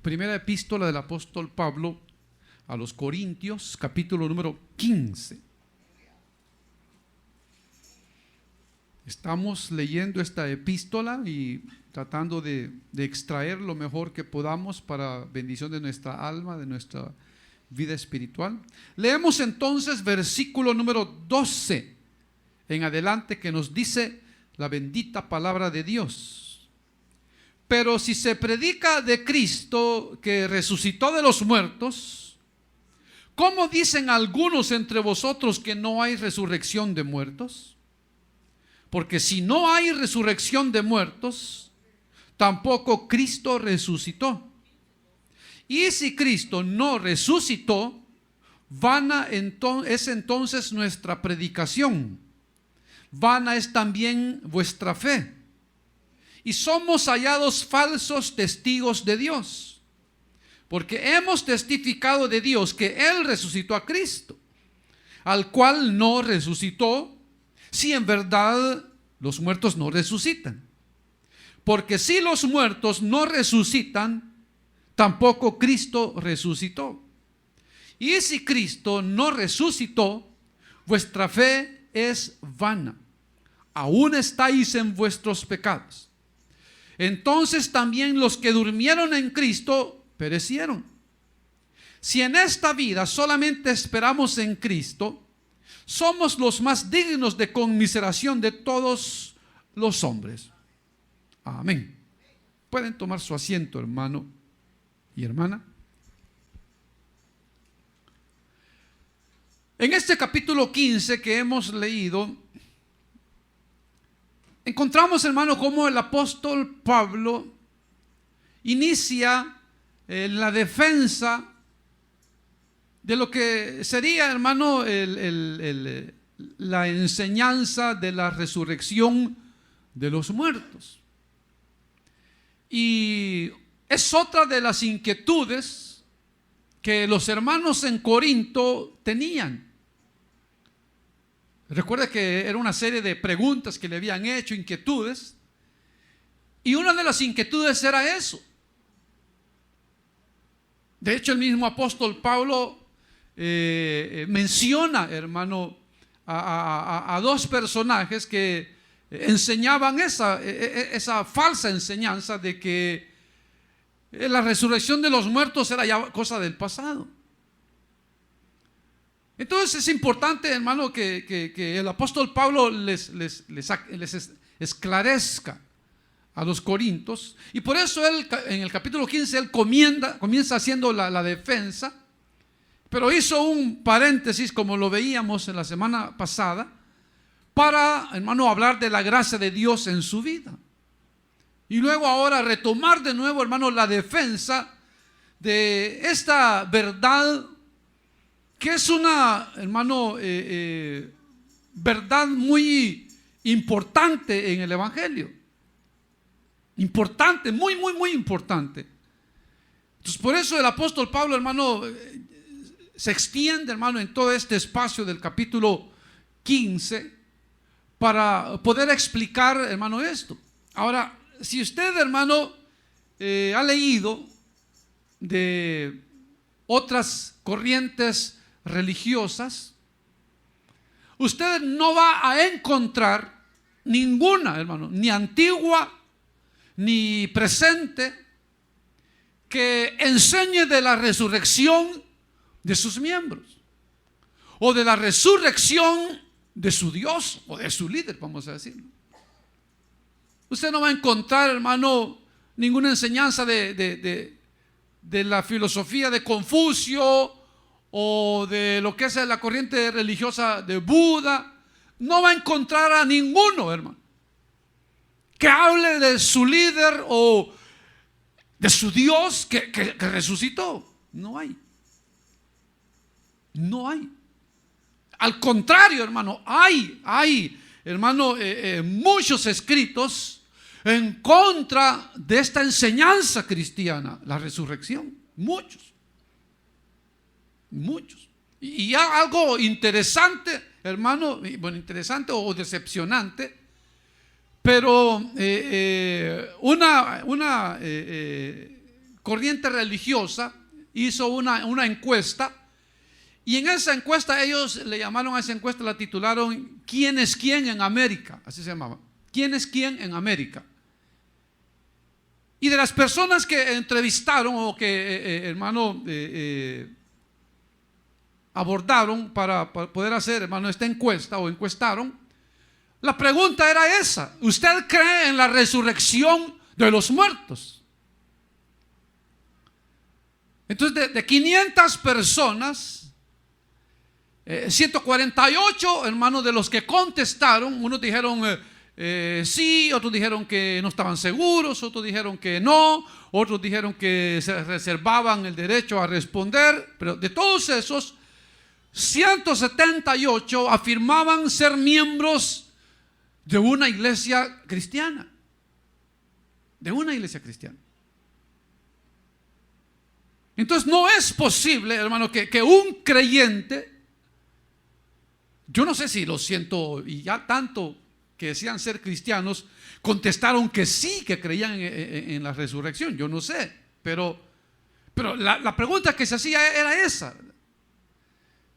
Primera epístola del apóstol Pablo a los Corintios, capítulo número 15. Estamos leyendo esta epístola y tratando de extraer lo mejor que podamos para bendición de nuestra alma, de nuestra vida espiritual. Leemos entonces versículo número 12 en adelante, que nos dice la bendita palabra de Dios. Pero si se predica de Cristo que resucitó de los muertos, ¿cómo dicen algunos entre vosotros que no hay resurrección de muertos? Porque si no hay resurrección de muertos, tampoco Cristo resucitó. Y si Cristo no resucitó, vana es entonces nuestra predicación, vana es también vuestra fe. Y somos hallados falsos testigos de Dios, porque hemos testificado de Dios que Él resucitó a Cristo, al cual no resucitó, si en verdad los muertos no resucitan. Porque si los muertos no resucitan, tampoco Cristo resucitó. Y si Cristo no resucitó, vuestra fe es vana, aún estáis en vuestros pecados. Entonces también los que durmieron en Cristo perecieron. Si en esta vida solamente esperamos en Cristo, somos los más dignos de conmiseración de todos los hombres. Amén. Pueden tomar su asiento, hermano y hermana. En este capítulo 15 que hemos leído, encontramos, hermano, cómo el apóstol Pablo inicia la defensa de lo que sería, hermano, la enseñanza de la resurrección de los muertos. Y es otra de las inquietudes que los hermanos en Corinto tenían. Recuerda que era una serie de preguntas que le habían hecho, inquietudes. Y una de las inquietudes era eso. De hecho, el mismo apóstol Pablo menciona, hermano, a dos personajes que enseñaban esa falsa enseñanza de que la resurrección de los muertos era ya cosa del pasado. Entonces es importante, hermano, que el apóstol Pablo les esclarezca a los corintios. Y por eso él, en el capítulo 15, él comienza haciendo la defensa, pero hizo un paréntesis, como lo veíamos en la semana pasada, para, hermano, hablar de la gracia de Dios en su vida. Y luego ahora retomar de nuevo, hermano, la defensa de esta verdad, que es una, hermano, verdad muy importante en el Evangelio. Importante, muy, muy, muy importante. Entonces, por eso el apóstol Pablo, hermano, se extiende, hermano, en todo este espacio del capítulo 15 para poder explicar, hermano, esto. Ahora, si usted, hermano, ha leído de otras corrientes religiosas, usted no va a encontrar ninguna, hermano, ni antigua ni presente, que enseñe de la resurrección de sus miembros o de la resurrección de su Dios o de su líder, vamos a decirlo. Usted no va a encontrar, hermano, ninguna enseñanza de la filosofía de Confucio o de lo que es la corriente religiosa de Buda. No va a encontrar a ninguno, hermano, que hable de su líder o de su Dios que resucitó. No hay. No hay. Al contrario, hermano, hay, hermano, muchos escritos en contra de esta enseñanza cristiana, la resurrección. Muchos. Y algo interesante, hermano, bueno, interesante o decepcionante, pero una corriente religiosa hizo una encuesta, y en esa encuesta ellos le llamaron a esa encuesta, la titularon ¿Quién es quién en América? Así se llamaba. ¿Quién es quién en América? Y de las personas que entrevistaron o que abordaron para poder hacer, hermano, esta encuesta o encuestaron, la pregunta era esa: ¿usted cree en la resurrección de los muertos? Entonces de 500 personas, 148 hermanos de los que contestaron, unos dijeron sí, otros dijeron que no estaban seguros, otros dijeron que no, otros dijeron que se reservaban el derecho a responder, pero de todos esos, 178 afirmaban ser miembros de una iglesia cristiana. De una iglesia cristiana. Entonces no es posible, hermano, que un creyente, yo no sé si los ciento y ya tanto que decían ser cristianos, contestaron que sí, que creían en la resurrección. Yo no sé, pero la pregunta que se hacía era esa,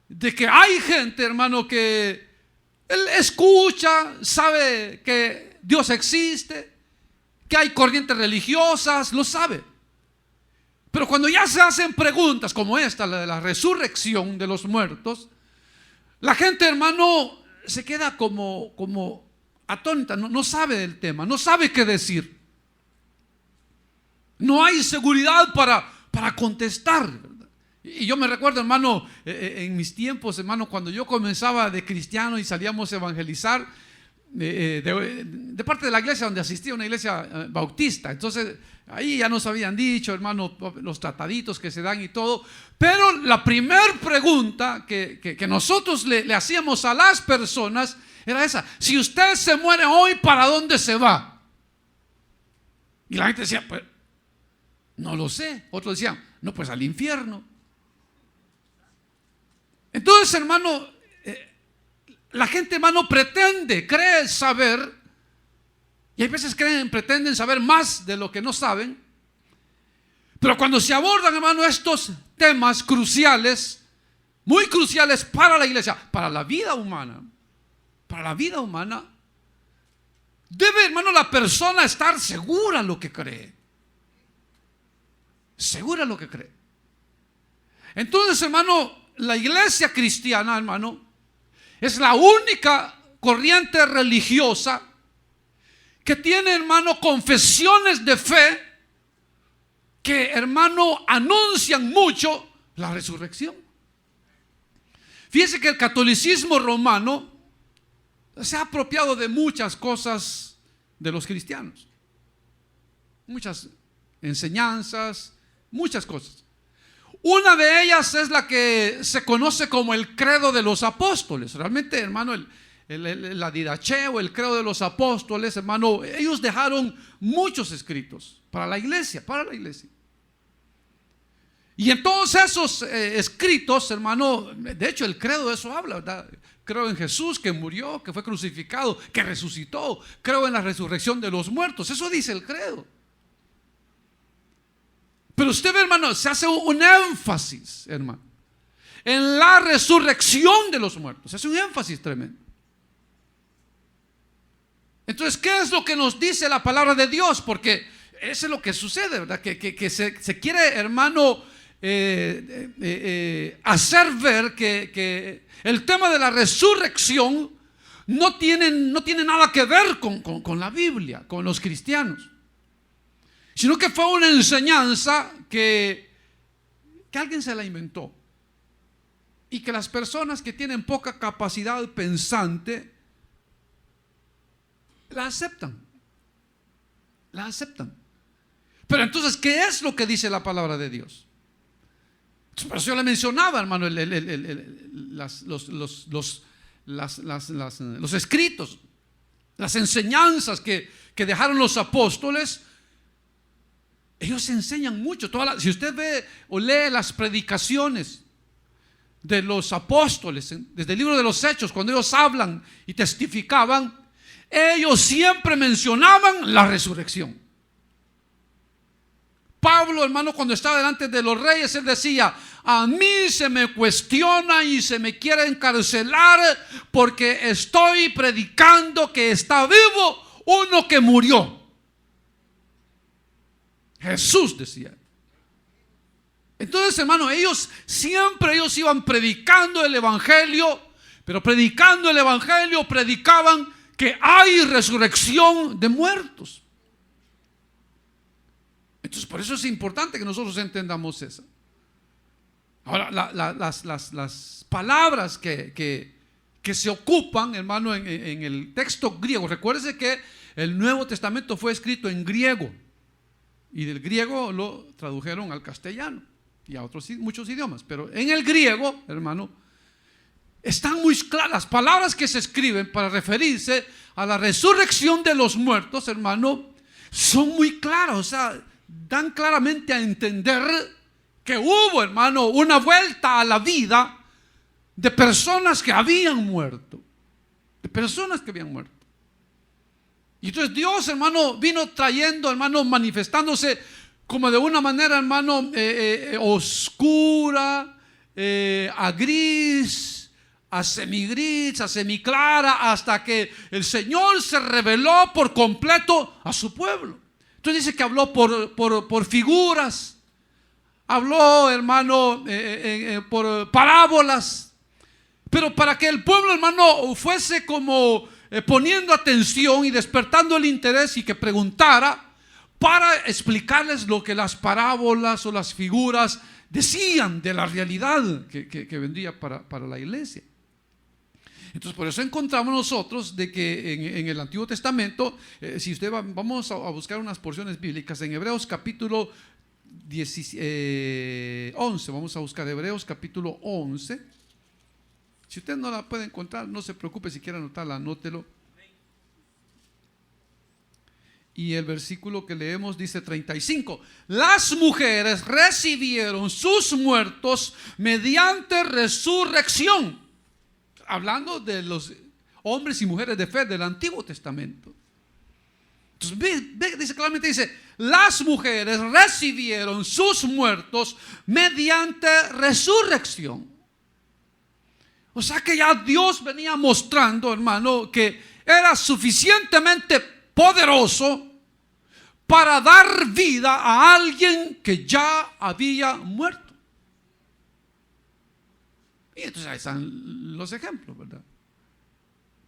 de que hay gente, hermano, que él escucha, sabe que Dios existe, que hay corrientes religiosas, lo sabe. Pero cuando ya se hacen preguntas como esta, la de la resurrección de los muertos, la gente, hermano, se queda como atónita, no sabe del tema, no sabe qué decir. No hay seguridad para contestar. Y yo me recuerdo, hermano, en mis tiempos, hermano, cuando yo comenzaba de cristiano y salíamos a evangelizar, de parte de la iglesia donde asistía, una iglesia bautista. Entonces ahí ya nos habían dicho, hermano, los trataditos que se dan y todo. Pero la primera pregunta que nosotros le hacíamos a las personas era esa: si usted se muere hoy, ¿para dónde se va? Y la gente decía, pues no lo sé. Otros decían, no, pues al infierno. Entonces, hermano, la gente, hermano, cree saber, y hay veces pretenden saber más de lo que no saben. Pero cuando se abordan, hermano, estos temas cruciales, muy cruciales para la iglesia, para la vida humana, debe, hermano, la persona estar segura en lo que cree. Segura en lo que cree. Entonces, hermano, la iglesia cristiana, hermano, es la única corriente religiosa que tiene, hermano, confesiones de fe que, hermano, anuncian mucho la resurrección. Fíjese que el catolicismo romano se ha apropiado de muchas cosas de los cristianos, muchas enseñanzas, muchas cosas. Una de ellas es la que se conoce como el credo de los apóstoles. Realmente, hermano, la didache o el credo de los apóstoles, hermano, ellos dejaron muchos escritos para la iglesia, Y en todos esos escritos, hermano, de hecho el credo de eso habla, ¿verdad? Creo en Jesús, que murió, que fue crucificado, que resucitó. Creo en la resurrección de los muertos. Eso dice el credo. Pero usted ve, hermano, se hace un énfasis, hermano, en la resurrección de los muertos. Es un énfasis tremendo. Entonces, ¿qué es lo que nos dice la palabra de Dios? Porque eso es lo que sucede, ¿verdad? Que se quiere, hermano, hacer ver que el tema de la resurrección no tiene nada que ver con la Biblia, con los cristianos, sino que fue una enseñanza que alguien se la inventó, y que las personas que tienen poca capacidad pensante la aceptan. Pero entonces, ¿qué es lo que dice la palabra de Dios? Por eso yo le mencionaba, hermano, los escritos, las enseñanzas que dejaron los apóstoles. Ellos enseñan mucho. Si usted ve o lee las predicaciones de los apóstoles desde el libro de los Hechos, cuando ellos hablan y testificaban, ellos siempre mencionaban la resurrección. Pablo, hermano, cuando estaba delante de los reyes, él decía: a mí se me cuestiona y se me quiere encarcelar porque estoy predicando que está vivo uno que murió. Jesús decía. Entonces, hermano, ellos iban predicando el evangelio, pero predicando el evangelio predicaban que hay resurrección de muertos. Entonces, por eso es importante que nosotros entendamos eso. Ahora, las palabras que se ocupan, hermano, en el texto griego. Recuérdese que el Nuevo Testamento fue escrito en griego, y del griego lo tradujeron al castellano y a otros muchos idiomas. Pero en el griego, hermano, están muy claras las palabras que se escriben para referirse a la resurrección de los muertos, hermano. Son muy claras, o sea, dan claramente a entender que hubo, hermano, una vuelta a la vida de personas que habían muerto. De personas que habían muerto. Y entonces Dios, hermano, vino trayendo, hermano, manifestándose como de una manera, hermano, oscura, a gris, a semigris, a semiclara, hasta que el Señor se reveló por completo a su pueblo. Entonces dice que habló por figuras, habló, hermano, por parábolas, pero para que el pueblo, hermano, fuese como poniendo atención y despertando el interés, y que preguntara para explicarles lo que las parábolas o las figuras decían de la realidad que vendría para la iglesia. Entonces, por eso encontramos nosotros de que en el Antiguo Testamento, si usted vamos a buscar unas porciones bíblicas en Hebreos capítulo 11, vamos a buscar Hebreos capítulo 11. Si usted no la puede encontrar, no se preocupe, si quiere anotarla, anótelo. Y el versículo que leemos dice 35: las mujeres recibieron sus muertos mediante resurrección. Hablando de los hombres y mujeres de fe del Antiguo Testamento. Entonces, dice claramente, dice: las mujeres recibieron sus muertos mediante resurrección. O sea que ya Dios venía mostrando, hermano, que era suficientemente poderoso para dar vida a alguien que ya había muerto. Y entonces ahí están los ejemplos, ¿verdad?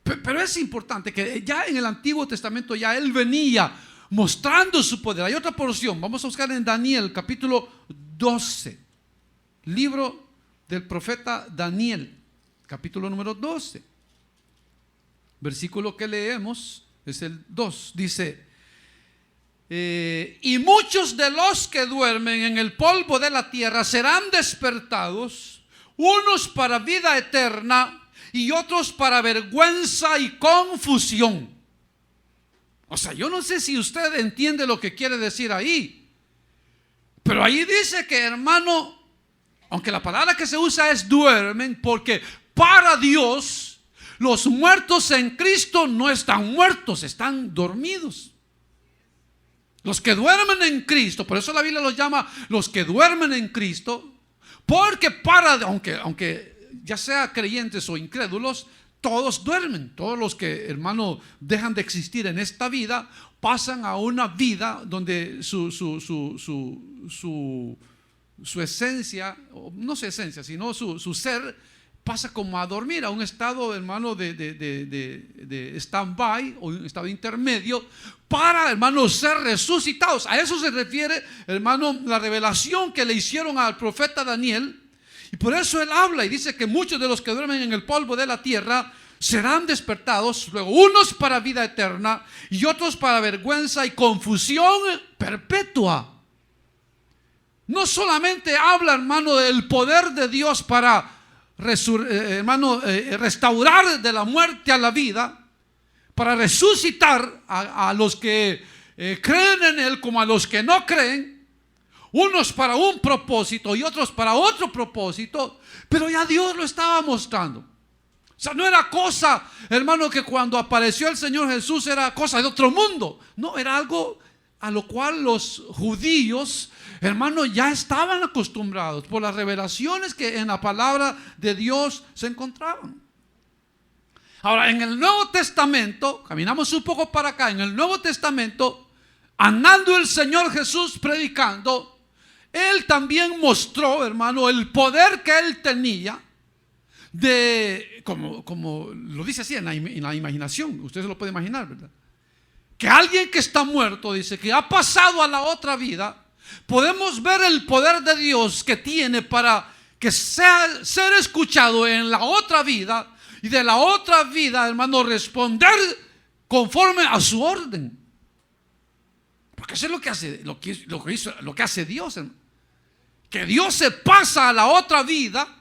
Pero es importante que ya en el Antiguo Testamento ya Él venía mostrando su poder. Hay otra porción, vamos a buscar en Daniel capítulo 12, libro del profeta Daniel, capítulo número 12. Versículo que leemos es el 2, dice: y muchos de los que duermen en el polvo de la tierra serán despertados, unos para vida eterna y otros para vergüenza y confusión. O sea, yo no sé si usted entiende lo que quiere decir ahí, pero ahí dice que, hermano, aunque la palabra que se usa es duermen, porque para Dios los muertos en Cristo no están muertos, están dormidos. Los que duermen en Cristo, por eso la Biblia los llama los que duermen en Cristo, porque aunque ya sea creyentes o incrédulos, todos duermen. Todos los que, hermano, dejan de existir en esta vida pasan a una vida donde su esencia, no su esencia, sino su ser pasa como a dormir, a un estado, hermano, de stand-by, o un estado intermedio, para, hermano, ser resucitados. A eso se refiere, hermano, la revelación que le hicieron al profeta Daniel. Y por eso él habla y dice que muchos de los que duermen en el polvo de la tierra serán despertados, luego unos para vida eterna y otros para vergüenza y confusión perpetua. No solamente habla, hermano, del poder de Dios para restaurar de la muerte a la vida, para resucitar a los que creen en Él como a los que no creen, unos para un propósito y otros para otro propósito, pero ya Dios lo estaba mostrando. O sea, no era cosa, hermano, que cuando apareció el Señor Jesús era cosa de otro mundo. No, era algo a lo cual los judíos, hermanos, ya estaban acostumbrados por las revelaciones que en la palabra de Dios se encontraban. Ahora, en el Nuevo Testamento, caminamos un poco para acá, en el Nuevo Testamento, andando el Señor Jesús predicando, Él también mostró, hermano, el poder que Él tenía de, como lo dice así en la imaginación, usted se lo puede imaginar, ¿verdad? Que alguien que está muerto, dice, que ha pasado a la otra vida, podemos ver el poder de Dios que tiene para que sea ser escuchado en la otra vida, y de la otra vida, hermano, responder conforme a su orden. Porque eso es lo que hace, lo que hace Dios, hermano. Que Dios se pasa a la otra vida,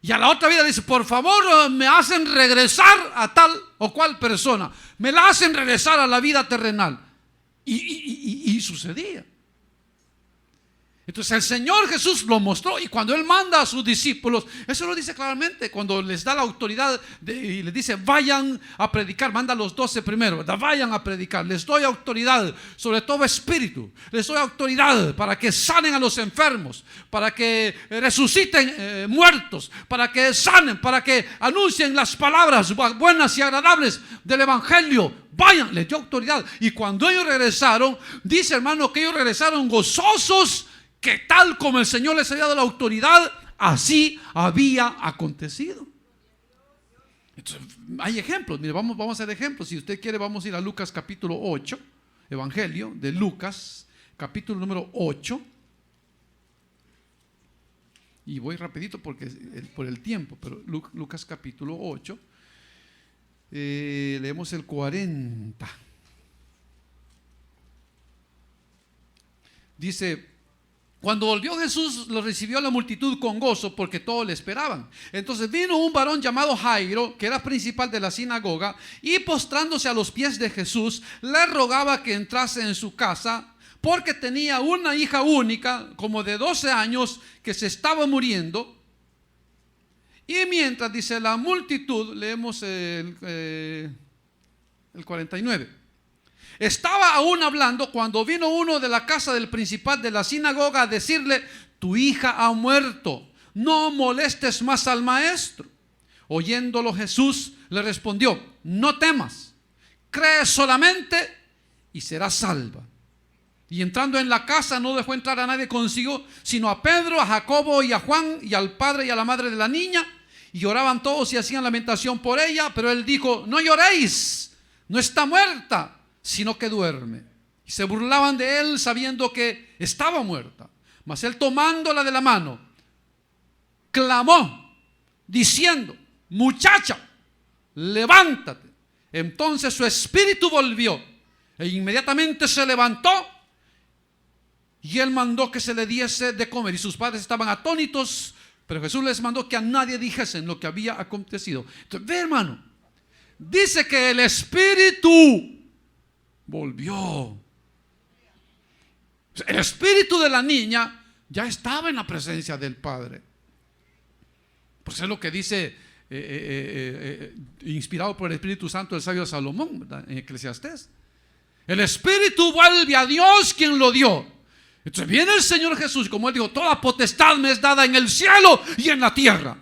y a la otra vida dice, por favor, me hacen regresar a tal o cual persona, me la hacen regresar a la vida terrenal. Y sucedía. Entonces el Señor Jesús lo mostró, y cuando Él manda a sus discípulos, eso lo dice claramente, cuando les da la autoridad y les dice, vayan a predicar, manda a los 12 primero, ¿verdad? Vayan a predicar, les doy autoridad sobre todo espíritu, les doy autoridad para que sanen a los enfermos, para que resuciten muertos, para que sanen, para que anuncien las palabras buenas y agradables del Evangelio. Vayan, les dio autoridad. Y cuando ellos regresaron, dice, hermano, que ellos regresaron gozosos, que tal como el Señor les había dado la autoridad, así había acontecido. Entonces, hay ejemplos. Mire, vamos a hacer ejemplos. Si usted quiere, vamos a ir a Lucas capítulo 8, Evangelio de Lucas capítulo número 8. Y voy rapidito porque por el tiempo, pero Lucas capítulo 8, leemos el 40. Dice, cuando volvió Jesús, lo recibió la multitud con gozo, porque todos le esperaban. Entonces vino un varón llamado Jairo, que era principal de la sinagoga, y postrándose a los pies de Jesús, le rogaba que entrase en su casa, porque tenía una hija única, como de 12 años, que se estaba muriendo. Y mientras, dice, la multitud, leemos el 49. Estaba aún hablando cuando vino uno de la casa del principal de la sinagoga a decirle, tu hija ha muerto, no molestes más al maestro. Oyéndolo, Jesús le respondió, no temas, cree solamente y serás salva. Y entrando en la casa no dejó entrar a nadie consigo, sino a Pedro, a Jacobo y a Juan, y al padre y a la madre de la niña. Y lloraban todos y hacían lamentación por ella. Pero él dijo, no lloréis, no está muerta, sino que duerme. Y se burlaban de él sabiendo que estaba muerta. Mas él, tomándola de la mano, clamó diciendo, muchacha, levántate. Entonces su espíritu volvió e inmediatamente se levantó, y él mandó que se le diese de comer. Y sus padres estaban atónitos, pero Jesús les mandó que a nadie dijesen lo que había acontecido. Entonces, ve, hermano, dice que el espíritu volvió. El espíritu de la niña ya estaba en la presencia del Padre. Pues es lo que dice, inspirado por el Espíritu Santo, el sabio Salomón, ¿verdad? En Eclesiastés. El espíritu vuelve a Dios quien lo dio. Entonces viene el Señor Jesús, como él dijo, toda potestad me es dada en el cielo y en la tierra.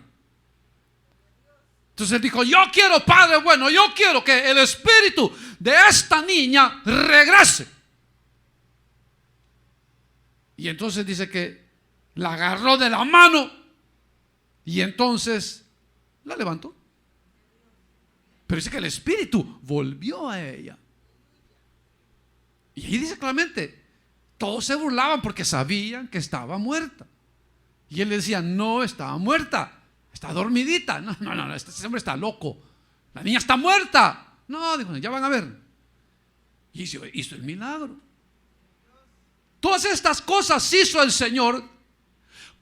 Entonces él dijo, yo quiero, Padre bueno, yo quiero que el espíritu de esta niña regrese. Y entonces dice que la agarró de la mano y entonces la levantó. Pero dice que el espíritu volvió a ella. Y ahí dice claramente, todos se burlaban porque sabían que estaba muerta. Y él le decía, no estaba muerta, está dormidita. No, este hombre está loco. La niña está muerta. No, dijo, ya van a ver. Y hizo el milagro. Todas estas cosas hizo el Señor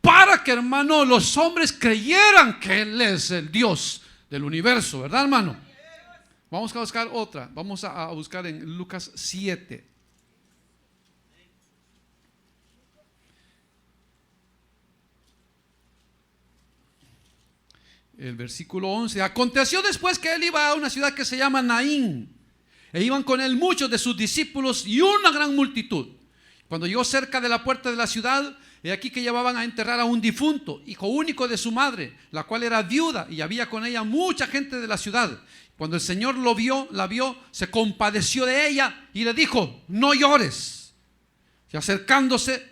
para que, hermano, los hombres creyeran que Él es el Dios del universo, ¿verdad, hermano? Vamos a buscar otra. Vamos a buscar en Lucas 7. El versículo 11. Aconteció después que él iba a una ciudad que se llama Naín, e iban con él muchos de sus discípulos y una gran multitud. Cuando llegó cerca de la puerta de la ciudad, he aquí que llevaban a enterrar a un difunto, hijo único de su madre, la cual era viuda, y había con ella mucha gente de la ciudad. Cuando el Señor la vio, se compadeció de ella y le dijo: no llores. Y acercándose,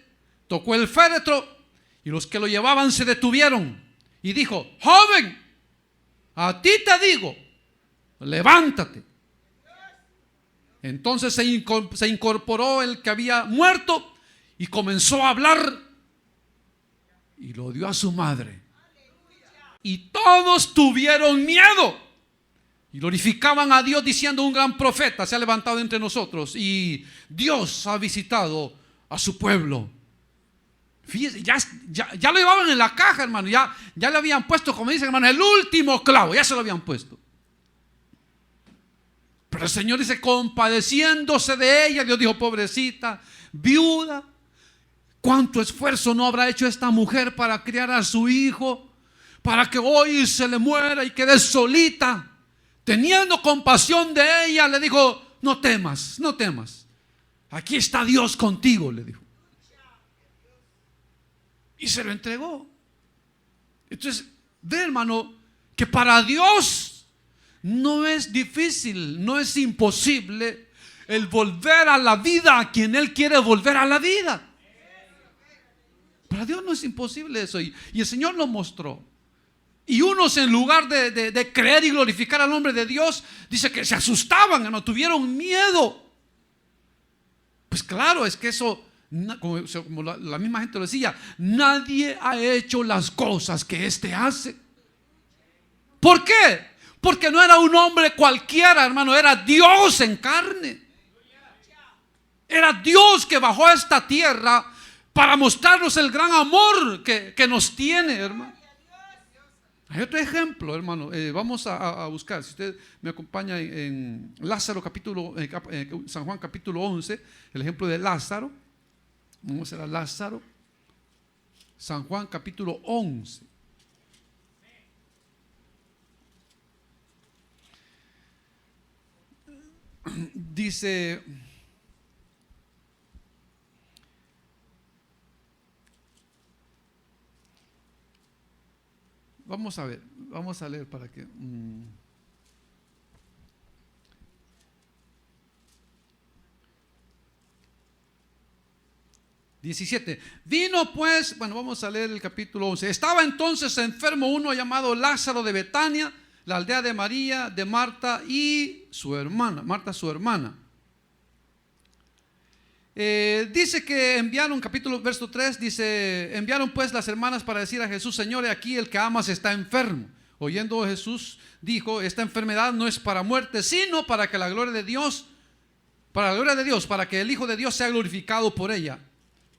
tocó el féretro, y los que lo llevaban se detuvieron, y dijo: joven, a ti te digo, levántate. Entonces se incorporó el que había muerto y comenzó a hablar, y lo dio a su madre. Y todos tuvieron miedo y glorificaban a Dios, diciendo: un gran profeta se ha levantado entre nosotros, y Dios ha visitado a su pueblo. Fíjese, ya lo llevaban en la caja, hermano. Ya le habían puesto, como dicen, hermano, el último clavo. Ya se lo habían puesto. Pero el Señor dice, compadeciéndose de ella, Dios dijo: pobrecita, viuda, cuánto esfuerzo no habrá hecho esta mujer para criar a su hijo, para que hoy se le muera y quede solita. Teniendo compasión de ella, le dijo: no temas, no temas, aquí está Dios contigo, le dijo. Y se lo entregó. Entonces, ve, hermano, que para Dios no es difícil, no es imposible el volver a la vida a quien Él quiere volver a la vida. Para Dios no es imposible eso, y el Señor lo mostró. Y unos, en lugar de creer y glorificar al nombre de Dios, dice que se asustaban, no tuvieron miedo. Pues claro, es que eso, como la misma gente lo decía, nadie ha hecho las cosas que éste hace. ¿Por qué? Porque no era un hombre cualquiera, hermano, era Dios en carne. Era Dios que bajó a esta tierra para mostrarnos el gran amor que nos tiene, hermano. Hay otro ejemplo, hermano. Vamos a buscar, si usted me acompaña en Lázaro capítulo, San Juan capítulo 11, el ejemplo de Lázaro. Vamos a Lázaro, San Juan capítulo 11. Dice: vamos a ver, vamos a leer para que... 17. Vino pues, bueno, vamos a leer el capítulo 11. Estaba entonces enfermo uno llamado Lázaro de Betania, la aldea de María, de Marta y su hermana, Marta su hermana. Dice que enviaron, verso 3, dice: enviaron pues las hermanas para decir a Jesús: Señor, aquí el que amas está enfermo. Oyendo Jesús, dijo: esta enfermedad no es para muerte, sino para que la gloria de Dios, para que el Hijo de Dios sea glorificado por ella.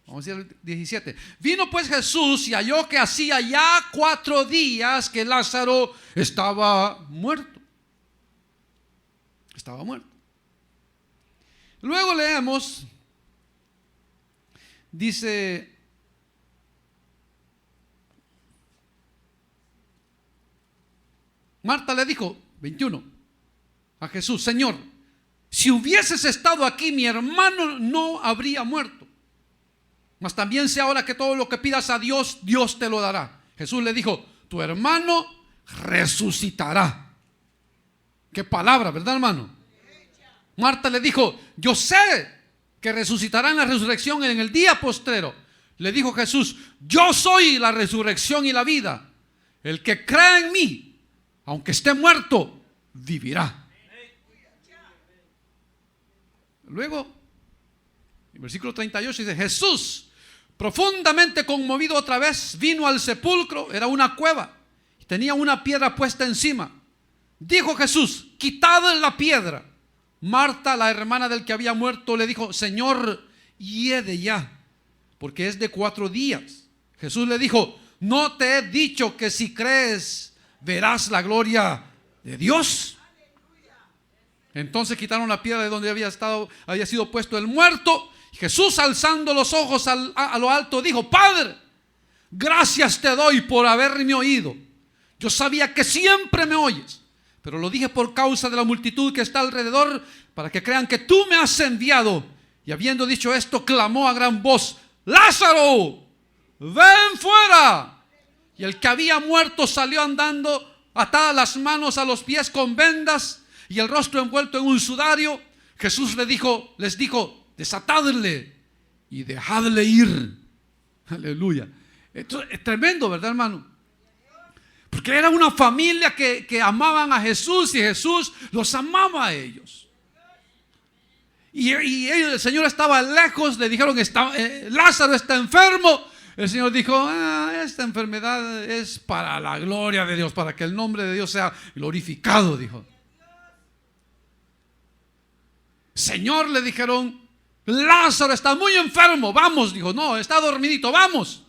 Vamos a decir el 17. Vino pues Jesús y halló que hacía ya 4 días que Lázaro estaba muerto. Estaba muerto. Luego leemos, dice: Marta le dijo, 21, a Jesús: Señor, si hubieses estado aquí, mi hermano no habría muerto. Mas también sé ahora que todo lo que pidas a Dios, Dios te lo dará. Jesús le dijo: tu hermano resucitará. Qué palabra, ¿verdad, hermano? Marta le dijo: yo sé que resucitará en la resurrección en el día postrero. Le dijo Jesús: yo soy la resurrección y la vida. El que cree en mí, aunque esté muerto, vivirá. Luego, en versículo 38 dice: Jesús, profundamente conmovido otra vez, vino al sepulcro. Era una cueva, tenía una piedra puesta encima. Dijo Jesús: quitad la piedra. Marta, la hermana del que había muerto, le dijo: Señor, hiede ya, porque es de 4 días. Jesús le dijo: ¿no te he dicho que si crees verás la gloria de Dios? Entonces quitaron la piedra de donde había sido puesto el muerto. Jesús, alzando los ojos a lo alto, dijo: Padre, gracias te doy por haberme oído. Yo sabía que siempre me oyes, pero lo dije por causa de la multitud que está alrededor, para que crean que tú me has enviado. Y habiendo dicho esto, clamó a gran voz: Lázaro, ven fuera. Y el que había muerto salió andando, atadas las manos a los pies con vendas y el rostro envuelto en un sudario. Jesús les dijo: desatadle y dejadle ir. Aleluya. Esto es tremendo, ¿verdad, hermano? Porque era una familia que amaban a Jesús y Jesús los amaba a ellos. Y el Señor estaba lejos, le dijeron: Lázaro está enfermo. El Señor dijo: esta enfermedad es para la gloria de Dios, para que el nombre de Dios sea glorificado, dijo. Señor, le dijeron: Lázaro está muy enfermo, vamos. Dijo: no, está dormidito, vamos.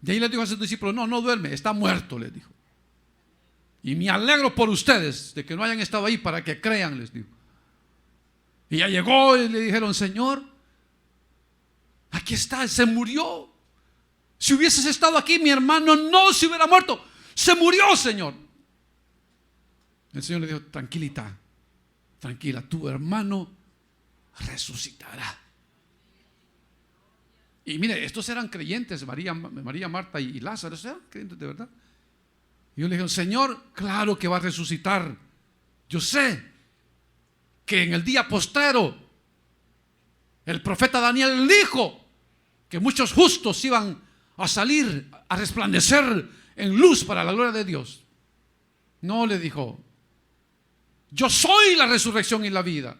Y ahí le dijo a sus discípulos: no duerme, está muerto, les dijo. Y me alegro por ustedes de que no hayan estado ahí, para que crean, les dijo. Y ya llegó y le dijeron: Señor, aquí está, se murió. Si hubieses estado aquí, mi hermano no se hubiera muerto. Se murió, Señor. El Señor le dijo: tranquilita, tranquila, tu hermano resucitará. Y mire, estos eran creyentes, María, Marta y Lázaro, eran creyentes de verdad. Y yo le dije: Señor, claro que va a resucitar. Yo sé que en el día postrero el profeta Daniel dijo que muchos justos iban a salir, a resplandecer en luz para la gloria de Dios. No, le dijo: yo soy la resurrección y la vida.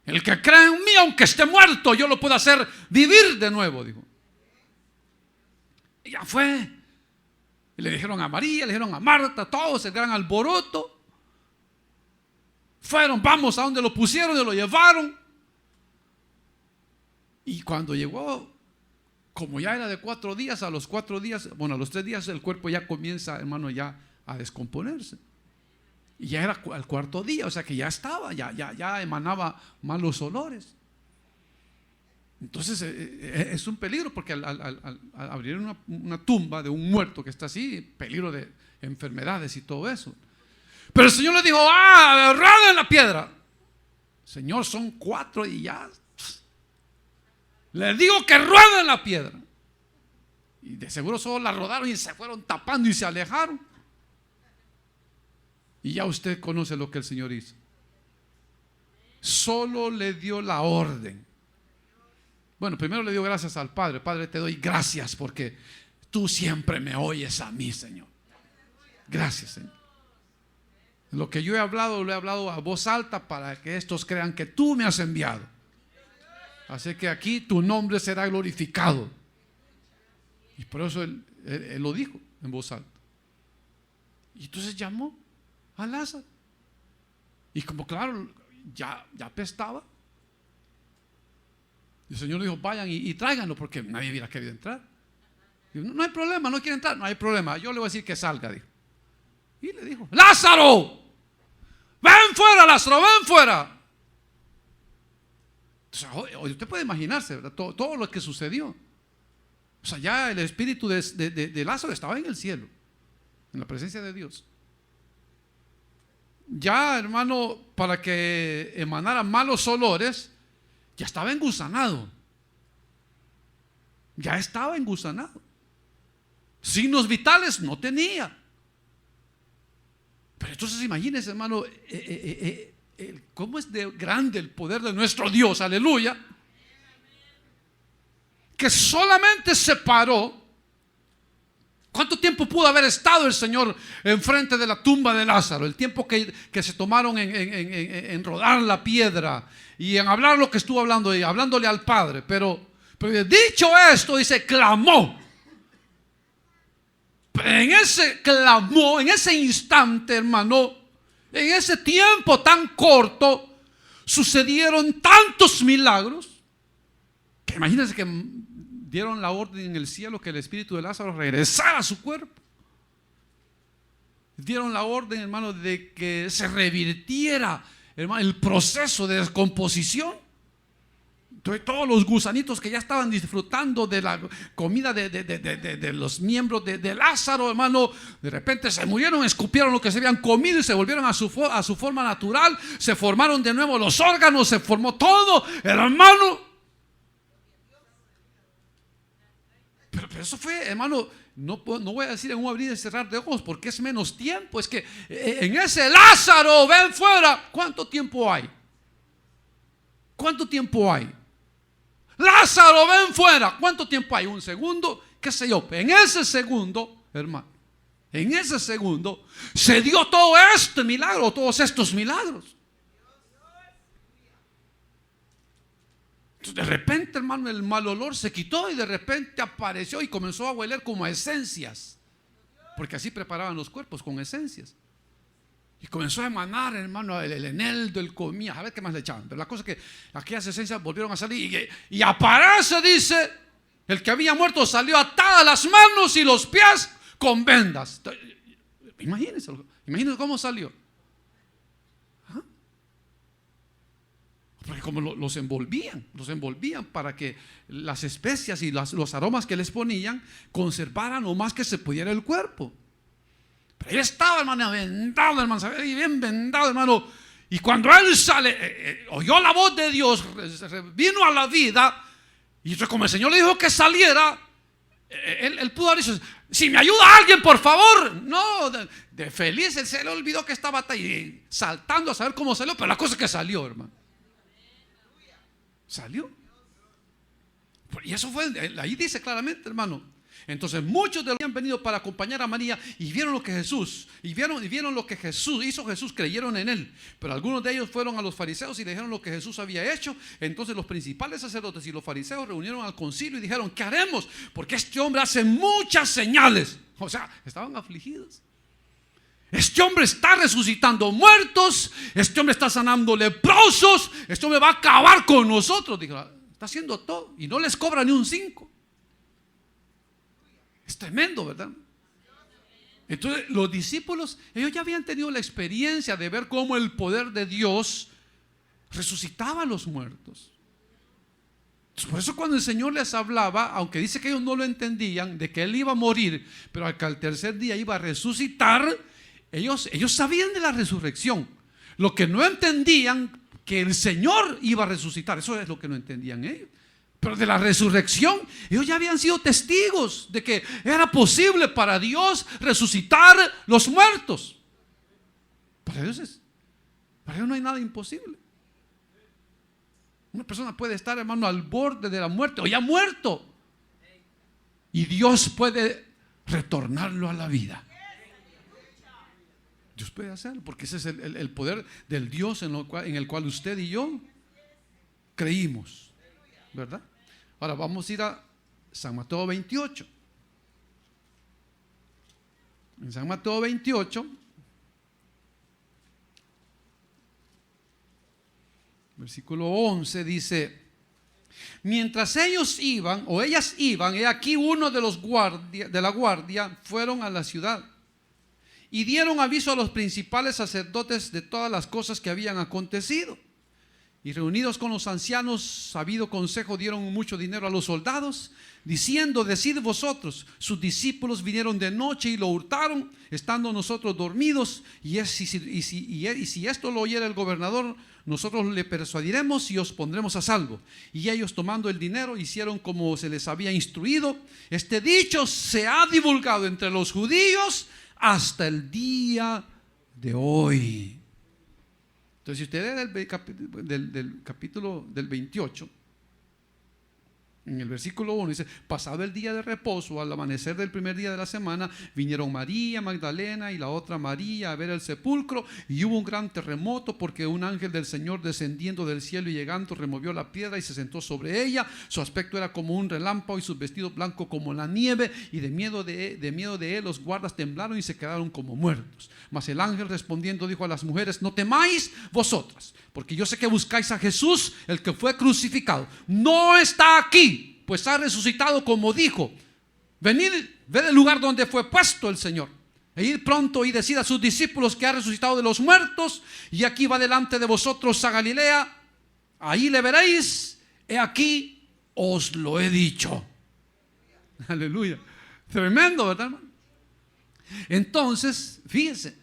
El que cree en mí, aunque esté muerto, yo lo puedo hacer vivir de nuevo, dijo. Y ya fue. Y le dijeron a María, le dijeron a Marta, todos, el gran alboroto. Fueron, vamos a donde lo pusieron y lo llevaron. Y cuando llegó, como ya era de 4 días, a los 4 días, bueno, a los 3 días el cuerpo ya comienza, hermano, ya a descomponerse. Y ya era al 4.º día, o sea que ya estaba, ya emanaba malos olores. Entonces es un peligro, porque al abrir una tumba de un muerto que está así, peligro de enfermedades y todo eso. Pero el Señor le dijo: rueden la piedra. Señor, son 4 y ya. Le digo que rueden la piedra. Y de seguro solo la rodaron y se fueron tapando y se alejaron. Y ya usted conoce lo que el Señor hizo. Solo le dio la orden. Bueno, primero le dio gracias al Padre. Padre, te doy gracias porque tú siempre me oyes a mí, Señor. Gracias, Señor. Lo que yo he hablado, lo he hablado a voz alta para que estos crean que tú me has enviado. Así que aquí tu nombre será glorificado. Y por eso él lo dijo en voz alta. Y entonces llamó a Lázaro. Y como claro, ya apestaba. Y el Señor dijo: vayan y tráiganlo, porque nadie hubiera querido entrar. Dijo: no hay problema, no quiere entrar. No hay problema, yo le voy a decir que salga, dijo. Y le dijo: Lázaro, ven fuera, Lázaro, ven fuera. Entonces, usted puede imaginarse, ¿verdad? Todo lo que sucedió. O sea, ya el espíritu de Lázaro estaba en el cielo, en la presencia de Dios. Ya, hermano, para que emanara malos olores, ya estaba engusanado. Ya estaba engusanado. Signos vitales no tenía. Pero entonces imagínense, hermano, cómo es de grande el poder de nuestro Dios, aleluya, que solamente se paró. ¿Cuánto tiempo pudo haber estado el Señor enfrente de la tumba de Lázaro? El tiempo que se tomaron en rodar la piedra y en hablar lo que estuvo hablando y hablándole al Padre. Pero dicho esto, dice, clamó. Pero en ese clamó, en ese instante, hermano, en ese tiempo tan corto, sucedieron tantos milagros que imagínense que dieron la orden en el cielo que el espíritu de Lázaro regresara a su cuerpo. Dieron la orden, hermano, de que se revirtiera, hermano, el proceso de descomposición. Entonces, todos los gusanitos que ya estaban disfrutando de la comida de los miembros de Lázaro, hermano, de repente se murieron, escupieron lo que se habían comido y se volvieron a su forma natural. Se formaron de nuevo los órganos, se formó todo, hermano. Pero eso fue, hermano, no voy a decir en un abrir y cerrar de ojos porque es menos tiempo. Es que en ese Lázaro, ven fuera, ¿cuánto tiempo hay? ¿Cuánto tiempo hay? Lázaro, ven fuera. ¿Cuánto tiempo hay? ¿Un segundo? ¿Qué sé yo? En ese segundo, hermano, en ese segundo se dio todo este milagro, todos estos milagros. Entonces, de repente, hermano, el mal olor se quitó y de repente apareció y comenzó a hueler como a esencias, porque así preparaban los cuerpos, con esencias. Y comenzó a emanar, hermano, el eneldo, el comía, a ver qué más le echaban. Pero la cosa es que aquellas esencias volvieron a salir y aparece, dice, el que había muerto salió atada las manos y los pies con vendas. Imagínense cómo salió. ¿Ah? Porque como los envolvían para que las especias y los aromas que les ponían conservaran lo más que se pudiera el cuerpo. Pero él estaba, hermano, vendado, hermano, bien vendado, hermano. Y cuando él sale, oyó la voz de Dios, vino a la vida. Y entonces, como el Señor le dijo que saliera, él pudo haber dicho: si me ayuda alguien, por favor. No, de feliz, él se le olvidó que estaba ahí, saltando a saber cómo salió. Pero la cosa es que salió, hermano. Salió. Y eso fue, ahí dice claramente, hermano. Entonces muchos de los que han venido para acompañar a María y vieron lo que Jesús vieron lo que Jesús hizo, creyeron en él. Pero algunos de ellos fueron a los fariseos y le dijeron lo que Jesús había hecho. Entonces los principales sacerdotes y los fariseos reunieron al concilio y dijeron: ¿qué haremos? Porque este hombre hace muchas señales. O sea, estaban afligidos. Este hombre está resucitando muertos, este hombre está sanando leprosos, este hombre va a acabar con nosotros. Dijo, está haciendo todo y no les cobra ni un 5. Es tremendo, ¿verdad? Entonces los discípulos, ellos ya habían tenido la experiencia de ver cómo el poder de Dios resucitaba a los muertos. Por eso cuando el Señor les hablaba, aunque dice que ellos no lo entendían, de que Él iba a morir, pero que al tercer día iba a resucitar, ellos sabían de la resurrección. Lo que no entendían, que el Señor iba a resucitar, eso es lo que no entendían ellos. Pero de la resurrección, ellos ya habían sido testigos de que era posible para Dios resucitar los muertos. Para Dios no hay nada imposible. Una persona puede estar, hermano, al borde de la muerte o ya muerto, y Dios puede retornarlo a la vida. Dios puede hacerlo, porque ese es el poder del Dios en el cual usted y yo creímos, ¿verdad? Ahora vamos a ir a San Mateo 28. En San Mateo 28, versículo 11 dice: mientras ellos iban, o ellas iban, he aquí uno de los de la guardia fueron a la ciudad y dieron aviso a los principales sacerdotes de todas las cosas que habían acontecido. Y reunidos con los ancianos, sabido consejo, dieron mucho dinero a los soldados, diciendo: decid vosotros, sus discípulos vinieron de noche y lo hurtaron, estando nosotros dormidos, y si esto lo oyera el gobernador, nosotros le persuadiremos y os pondremos a salvo. Y ellos, tomando el dinero, hicieron como se les había instruido. Este dicho se ha divulgado entre los judíos hasta el día de hoy. Entonces, si usted lee del capítulo del 28, en el versículo 1 dice: pasado el día de reposo, al amanecer del primer día de la semana, vinieron María Magdalena y la otra María a ver el sepulcro, y hubo un gran terremoto, porque un ángel del Señor, descendiendo del cielo y llegando, removió la piedra y se sentó sobre ella. Su aspecto era como un relámpago y sus vestidos blancos como la nieve, y de miedo de él los guardas temblaron y se quedaron como muertos. Mas el ángel respondiendo dijo a las mujeres: no temáis vosotras, porque yo sé que buscáis a Jesús, el que fue crucificado. No está aquí, pues ha resucitado como dijo. Venid, ved el lugar donde fue puesto el Señor, e id pronto y decid a sus discípulos que ha resucitado de los muertos, y aquí va delante de vosotros a Galilea, ahí le veréis. he aquí, os lo he dicho. Aleluya. Tremendo, ¿verdad, hermano? Entonces, fíjense,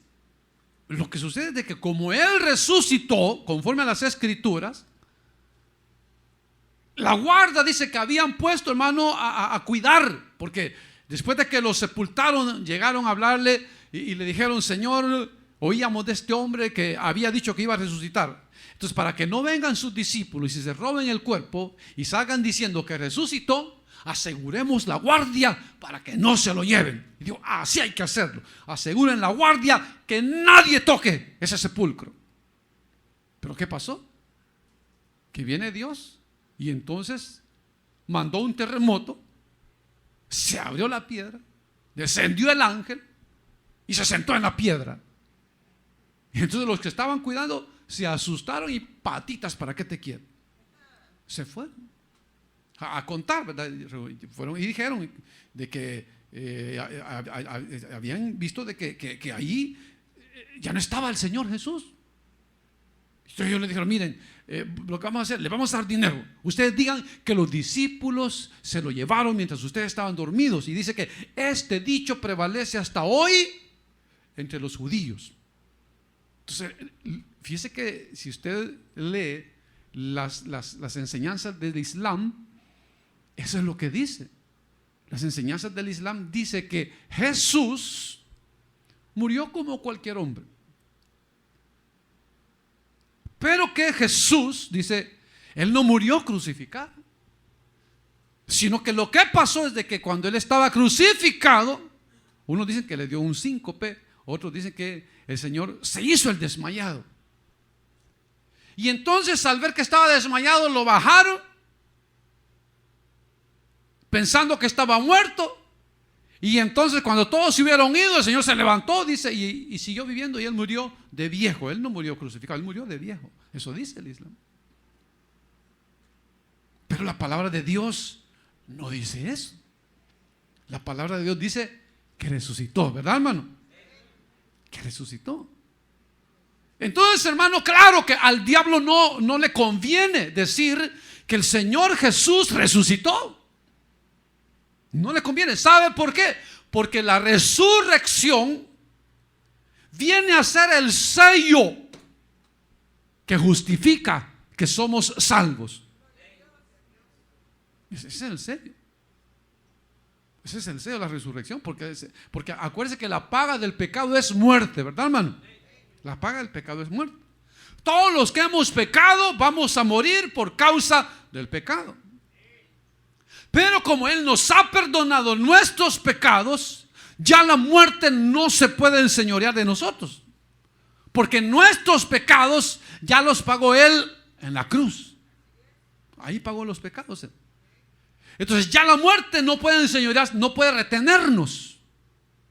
lo que sucede es de que como Él resucitó, conforme a las Escrituras, la guardia dice que habían puesto, hermano, a cuidar, porque después de que lo sepultaron, llegaron a hablarle y le dijeron: Señor, oíamos de este hombre que había dicho que iba a resucitar. Entonces, para que no vengan sus discípulos y se roben el cuerpo y salgan diciendo que resucitó, aseguremos la guardia para que no se lo lleven. Y digo, así hay que hacerlo. Aseguren la guardia, que nadie toque ese sepulcro. Pero ¿qué pasó? Que viene Dios y entonces mandó un terremoto, se abrió la piedra, descendió el ángel y se sentó en la piedra. Y entonces los que estaban cuidando se asustaron y patitas, ¿para qué te quiero? Se fueron a contar, ¿verdad? Fueron y dijeron de que habían visto de que ahí ya no estaba el Señor Jesús. Entonces ellos le dijeron: miren, lo que vamos a hacer, le vamos a dar dinero. Ustedes digan que los discípulos se lo llevaron mientras ustedes estaban dormidos. Y dice que este dicho prevalece hasta hoy entre los judíos. Entonces, fíjese que si usted lee las enseñanzas del Islam, eso es lo que dice. Las enseñanzas del Islam dice que Jesús murió como cualquier hombre, pero que Jesús, dice, Él no murió crucificado, sino que lo que pasó es de que cuando Él estaba crucificado, unos dicen que le dio un síncope, otros dicen que el Señor se hizo el desmayado. Y entonces, al ver que estaba desmayado, lo bajaron pensando que estaba muerto. Y entonces, cuando todos se hubieron ido, el Señor se levantó, dice, y siguió viviendo. Y Él murió de viejo. Él no murió crucificado, Él murió de viejo. Eso dice el Islam. Pero la palabra de Dios no dice eso. La palabra de Dios dice que resucitó, ¿verdad, hermano? Que resucitó. Entonces, hermano, claro que al diablo no le conviene decir que el Señor Jesús resucitó. No le conviene. ¿Sabe por qué? Porque la resurrección viene a ser el sello que justifica que somos salvos. Ese es el sello. Ese es el sello de la resurrección. Porque acuérdense que la paga del pecado es muerte, ¿verdad, hermano? La paga del pecado es muerte. Todos los que hemos pecado vamos a morir por causa del pecado. Pero como Él nos ha perdonado nuestros pecados, ya la muerte no se puede enseñorear de nosotros, porque nuestros pecados ya los pagó Él en la cruz. Ahí pagó los pecados. Entonces ya la muerte no puede enseñorear, no puede retenernos.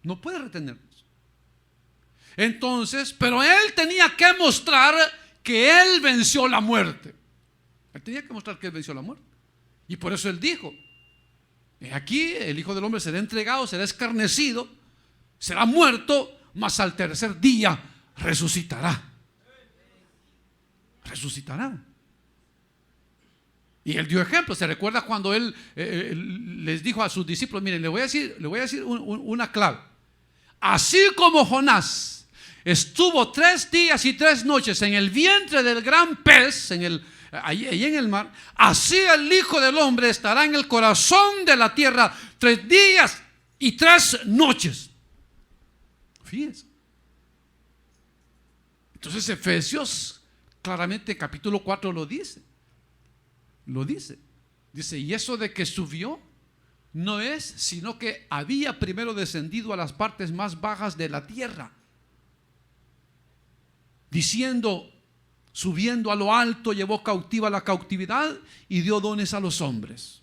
No puede retenernos. Entonces, pero Él tenía que mostrar que Él venció la muerte. Él tenía que mostrar que Él venció la muerte. Y por eso Él dijo: aquí el Hijo del Hombre será entregado, será escarnecido, será muerto, mas al tercer día resucitará. Resucitará. Y Él dio ejemplo. Se recuerda cuando Él les dijo a sus discípulos: miren, le voy a decir una clave. Así como Jonás estuvo 3 días y 3 noches en el vientre del gran pez, allí en el mar, así el Hijo del Hombre estará en el corazón de la tierra 3 días y 3 noches. Fíjense. Entonces Efesios claramente capítulo 4 lo dice. Lo dice. Dice: y eso de que subió no es sino que había primero descendido a las partes más bajas de la tierra, diciendo: subiendo a lo alto, llevó cautiva la cautividad y dio dones a los hombres.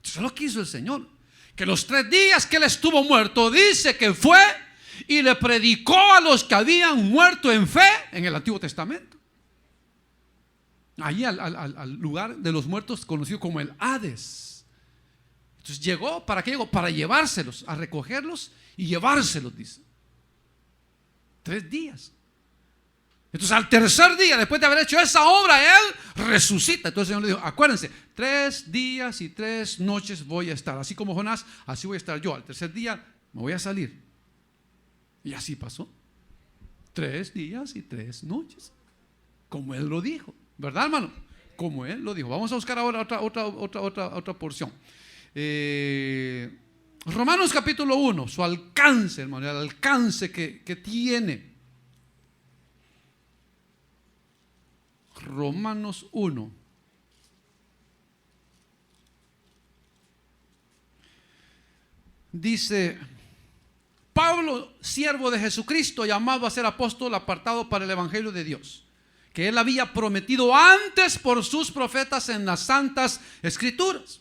Eso es lo que hizo el Señor. Que los 3 días que Él estuvo muerto, dice que fue y le predicó a los que habían muerto en fe en el Antiguo Testamento. Allí al lugar de los muertos conocido como el Hades. Entonces llegó, ¿para qué llegó? Para llevárselos, a recogerlos y llevárselos, dice. 3 días. Entonces al tercer día, después de haber hecho esa obra, Él resucita. Entonces el Señor le dijo, acuérdense, 3 días y 3 noches voy a estar. Así como Jonás, así voy a estar yo. Al tercer día me voy a salir. Y así pasó. 3 días y 3 noches. Como Él lo dijo. ¿Verdad, hermano? Como Él lo dijo. Vamos a buscar ahora otra porción. Romanos capítulo 1, su alcance, hermano, el alcance que tiene. Romanos 1. Dice: Pablo, siervo de Jesucristo, llamado a ser apóstol, apartado para el evangelio de Dios, que Él había prometido antes por sus profetas en las santas escrituras,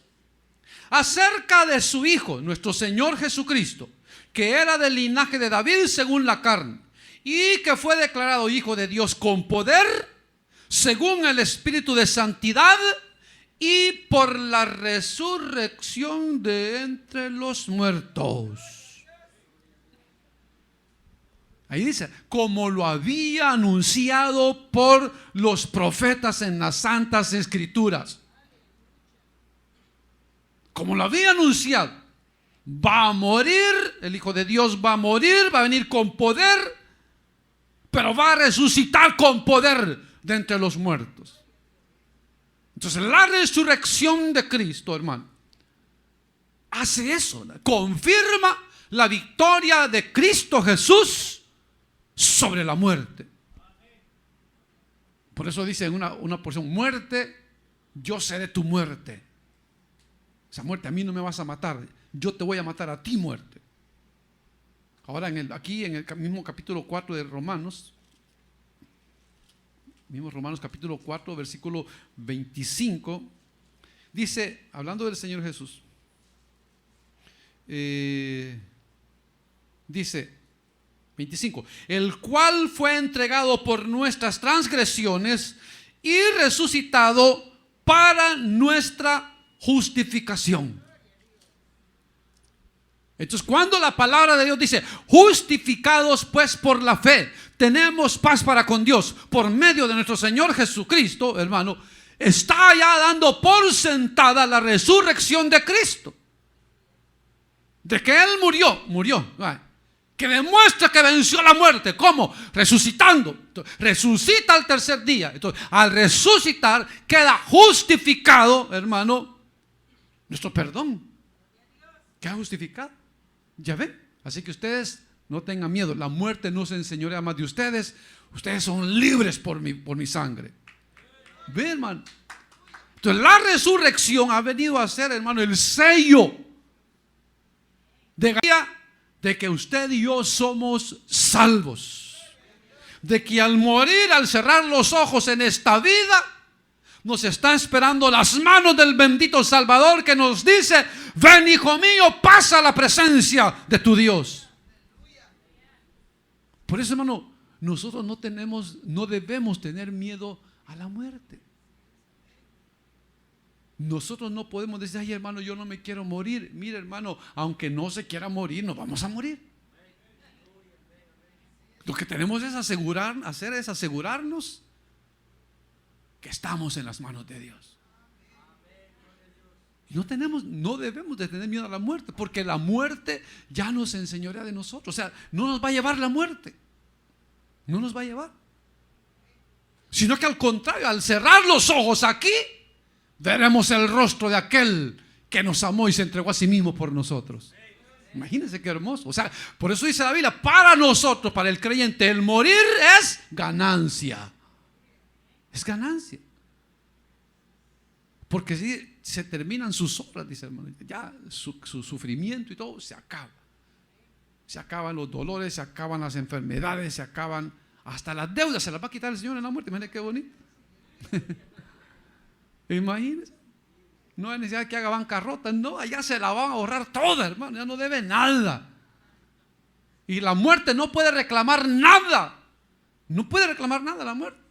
acerca de su Hijo, nuestro Señor Jesucristo, que era del linaje de David según la carne, y que fue declarado Hijo de Dios con poder, según el Espíritu de santidad, y por la resurrección de entre los muertos. Ahí dice, como lo había anunciado por los profetas en las santas escrituras. Como lo había anunciado, va a morir, el Hijo de Dios va a morir, va a venir con poder, pero va a resucitar con poder de entre los muertos. Entonces la resurrección de Cristo, hermano, hace eso, confirma la victoria de Cristo Jesús sobre la muerte. Por eso dice en una porción: muerte, yo seré tu muerte. Esa muerte, a mí no me vas a matar, yo te voy a matar a ti, muerte. Ahora aquí en el mismo capítulo 4 de Romanos, mismo Romanos capítulo 4 versículo 25, dice, hablando del Señor Jesús, dice 25, el cual fue entregado por nuestras transgresiones y resucitado para nuestra justificación. Entonces, cuando la palabra de Dios dice justificados pues por la fe, tenemos paz para con Dios por medio de nuestro Señor Jesucristo, hermano, está ya dando por sentada la resurrección de Cristo. De que Él murió, que demuestra que venció la muerte. ¿Cómo? Resucitando. Entonces, resucita al tercer día. Entonces, al resucitar queda justificado, hermano, nuestro perdón. Queda justificado. ¿Ya ven? Así que ustedes no tengan miedo. La muerte no se enseñorea más de ustedes. Ustedes son libres por mi sangre. ¿Ven, hermano? Entonces la resurrección ha venido a ser, hermano, el sello de que usted y yo somos salvos. De que al morir, al cerrar los ojos en esta vida, nos está esperando las manos del bendito Salvador, que nos dice: ven, hijo mío, pasa a la presencia de tu Dios. Por eso, hermano, nosotros no debemos tener miedo a la muerte. Nosotros no podemos decir: ay, hermano, yo no me quiero morir. Mire, hermano, aunque no se quiera morir, nos vamos a morir. Lo que tenemos es asegurarnos que estamos en las manos de Dios. No debemos de tener miedo a la muerte, porque la muerte ya nos enseñorea de nosotros. O sea, no nos va a llevar la muerte. No nos va a llevar. Sino que al contrario, al cerrar los ojos aquí, veremos el rostro de aquel que nos amó y se entregó a sí mismo por nosotros. Imagínense qué hermoso. O sea, por eso dice la Biblia: para nosotros, para el creyente, el morir es ganancia. Es ganancia. Porque si se terminan sus obras, dice el hermano, ya su sufrimiento y todo se acaba. Se acaban los dolores, se acaban las enfermedades, se acaban hasta las deudas. Se las va a quitar el Señor en la muerte. Imagínense qué bonito. Imagínense. No hay necesidad de que haga bancarrota. No, allá se la van a ahorrar toda, hermano. Ya no debe nada. Y la muerte no puede reclamar nada. No puede reclamar nada la muerte.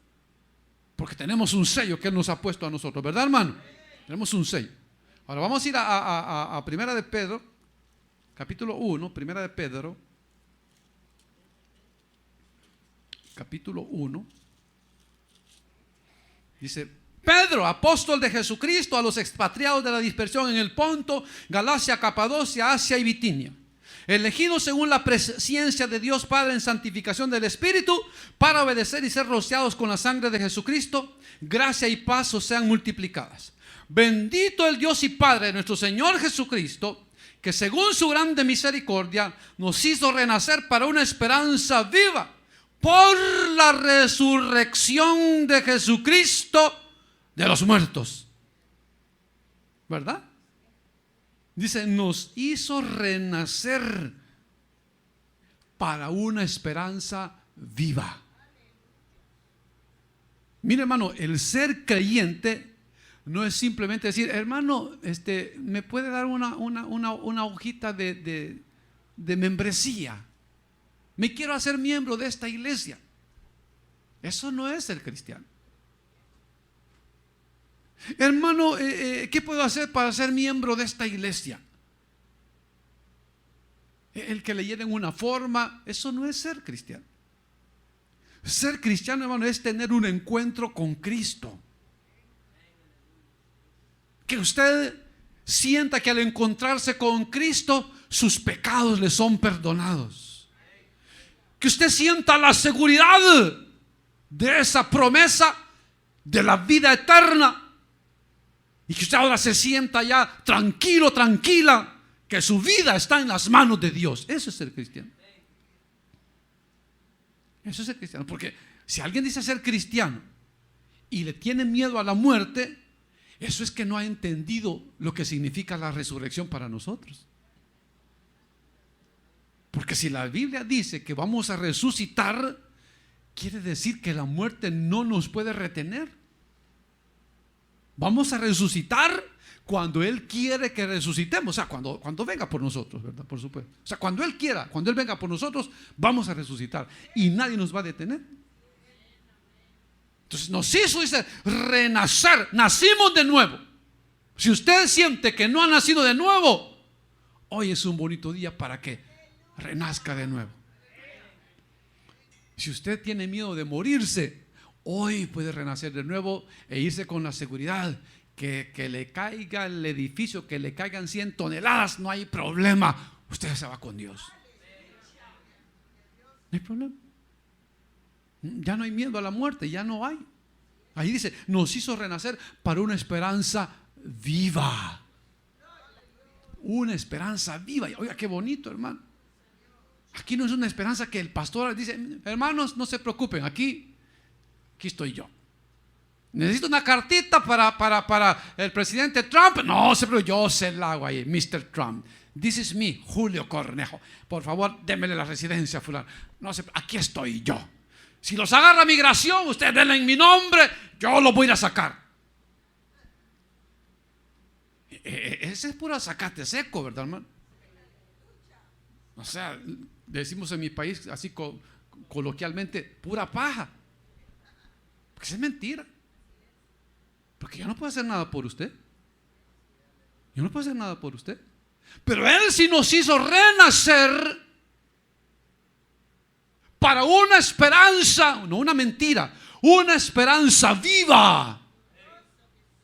Porque tenemos un sello que Él nos ha puesto a nosotros, ¿verdad, hermano? Tenemos un sello. Ahora vamos a ir a Primera de Pedro, capítulo 1, Primera de Pedro, capítulo 1. Dice: Pedro, apóstol de Jesucristo, a los expatriados de la dispersión en el Ponto, Galacia, Capadocia, Asia y Bitinia, elegidos según la presciencia de Dios Padre en santificación del Espíritu, para obedecer y ser rociados con la sangre de Jesucristo, gracia y paz os sean multiplicadas. Bendito el Dios y Padre de nuestro Señor Jesucristo, que según su grande misericordia nos hizo renacer para una esperanza viva por la resurrección de Jesucristo de los muertos. ¿Verdad? Dice: nos hizo renacer para una esperanza viva. Mire, hermano, el ser creyente no es simplemente decir: hermano, ¿me puede dar una hojita de membresía? Me quiero hacer miembro de esta iglesia. Eso no es ser cristiano. Hermano, ¿qué puedo hacer para ser miembro de esta iglesia? El que le llenen una forma, eso no es ser cristiano. Ser cristiano, hermano, es tener un encuentro con Cristo. Que usted sienta que al encontrarse con Cristo, sus pecados le son perdonados. Que usted sienta la seguridad de esa promesa de la vida eterna. Y que usted ahora se sienta ya tranquilo, tranquila, que su vida está en las manos de Dios. Eso es ser cristiano. Eso es ser cristiano. Porque si alguien dice ser cristiano y le tiene miedo a la muerte, eso es que no ha entendido lo que significa la resurrección para nosotros. Porque si la Biblia dice que vamos a resucitar, quiere decir que la muerte no nos puede retener. Vamos a resucitar cuando Él quiere que resucitemos. O sea, cuando venga por nosotros, ¿verdad? Por supuesto. O sea, cuando Él quiera, cuando Él venga por nosotros, vamos a resucitar. Y nadie nos va a detener. Entonces nos hizo, dice, renacer. Nacimos de nuevo. Si usted siente que no ha nacido de nuevo, hoy es un bonito día para que renazca de nuevo. Si usted tiene miedo de morirse, hoy puede renacer de nuevo e irse con la seguridad que le caiga el edificio, que le caigan 100 toneladas, no hay problema. Usted se va con Dios. No hay problema. Ya no hay miedo a la muerte, ya no hay. Ahí dice: nos hizo renacer para una esperanza viva. Una esperanza viva. Oiga, qué bonito, hermano. Aquí no es una esperanza que el pastor dice: hermanos, no se preocupen, aquí estoy yo. Necesito una cartita para el presidente Trump. No, yo se la hago ahí, Mr. Trump. This is me, Julio Cornejo. Por favor, démele la residencia fulano. No sé, aquí estoy yo. Si los agarra migración, ustedes denle en mi nombre, yo los voy a ir a sacar. Ese es pura zacate seco, ¿verdad, hermano? O sea, decimos en mi país así coloquialmente, pura paja. Porque es mentira. Porque yo no puedo hacer nada por usted. Yo no puedo hacer nada por usted. Pero Él sí nos hizo renacer para una esperanza, no una mentira, una esperanza viva.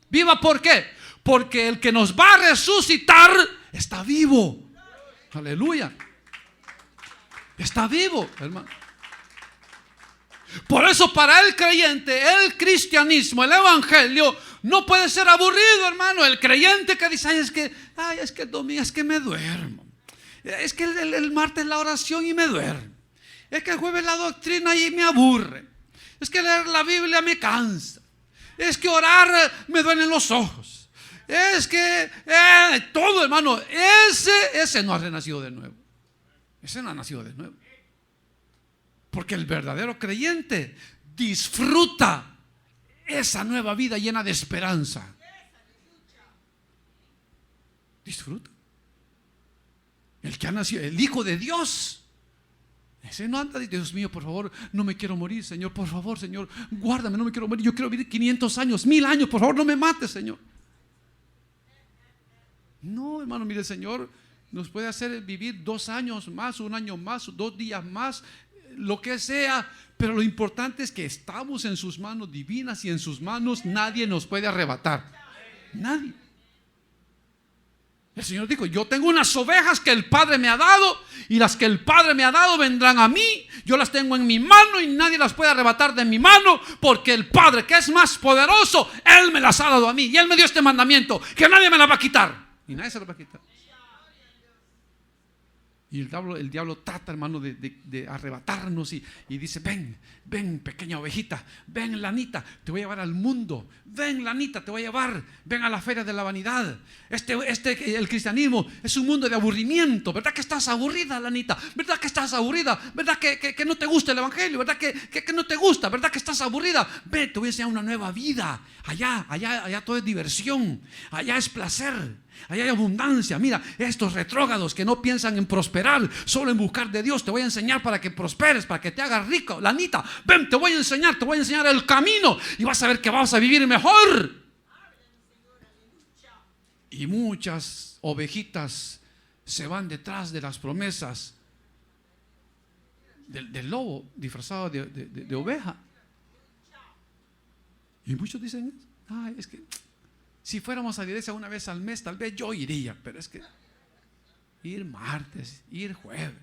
¿Viva por qué? Porque el que nos va a resucitar está vivo. Aleluya. Está vivo, hermano. Por eso para el creyente, el cristianismo, el evangelio no puede ser aburrido, hermano. El creyente que dice: es que el domingo es que me duermo. Es que el martes la oración y me duermo. Es que el jueves la doctrina y me aburre. Es que leer la Biblia me cansa. Es que orar me duelen los ojos. Es que todo, hermano, ese no ha renacido de nuevo. Ese no ha nacido de nuevo. Porque el verdadero creyente disfruta esa nueva vida llena de esperanza. Disfruta. El que ha nacido, el Hijo de Dios, ese no anda: Dios mío, por favor, no me quiero morir, Señor, por favor, Señor, guárdame, no me quiero morir, yo quiero vivir 500 años, 1000 años, por favor, no me mates, Señor. No, hermano, mire, el Señor nos puede hacer vivir 2 años más, 1 año más, 2 días más, lo que sea, pero lo importante es que estamos en sus manos divinas y en sus manos nadie nos puede arrebatar. Nadie. El Señor dijo: yo tengo unas ovejas que el Padre me ha dado, y las que el Padre me ha dado vendrán a mí. Yo las tengo en mi mano y nadie las puede arrebatar de mi mano, porque el Padre, que es más poderoso, Él me las ha dado a mí. Y Él me dio este mandamiento, que nadie me la va a quitar. Y nadie se la va a quitar. Y el diablo trata, hermano, de arrebatarnos y dice: ven, ven, pequeña ovejita, ven, lanita, te voy a llevar al mundo. Ven, lanita, te voy a llevar. Ven a la feria de la vanidad. El cristianismo es un mundo de aburrimiento. ¿Verdad que estás aburrida, lanita? ¿Verdad que estás aburrida? ¿Verdad que no te gusta el evangelio? ¿Verdad que no te gusta? ¿Verdad que estás aburrida? Ven, te voy a enseñar una nueva vida. Allá todo es diversión. Allá es placer. Allá hay abundancia. Mira, estos retrógrados que no piensan en prosperar, solo en buscar de Dios, te voy a enseñar para que prosperes, para que te hagas rico. Lanita, ven, te voy a enseñar el camino, y vas a ver que vas a vivir mejor. Y muchas ovejitas se van detrás de las promesas del lobo disfrazado de oveja. Y muchos dicen: ay, es que si fuéramos a la iglesia una vez al mes, tal vez yo iría, pero es que ir martes, ir jueves.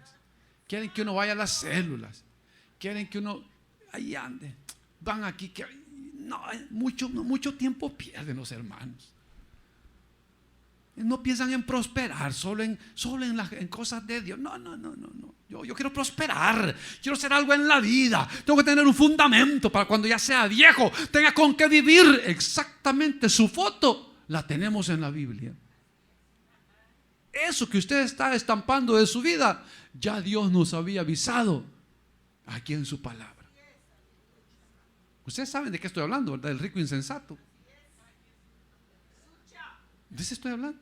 Quieren que uno vaya a las células, quieren que uno ahí ande. Van aquí, que no, mucho tiempo pierden los hermanos. No piensan en prosperar, solo en cosas de Dios. No. Yo quiero prosperar, quiero hacer algo en la vida. Tengo que tener un fundamento para cuando ya sea viejo tenga con qué vivir. Exactamente, su foto la tenemos en la Biblia. Eso que usted está estampando de su vida, ya Dios nos había avisado aquí en su palabra. Ustedes saben de qué estoy hablando, ¿verdad? Del rico insensato. ¿De eso estoy hablando?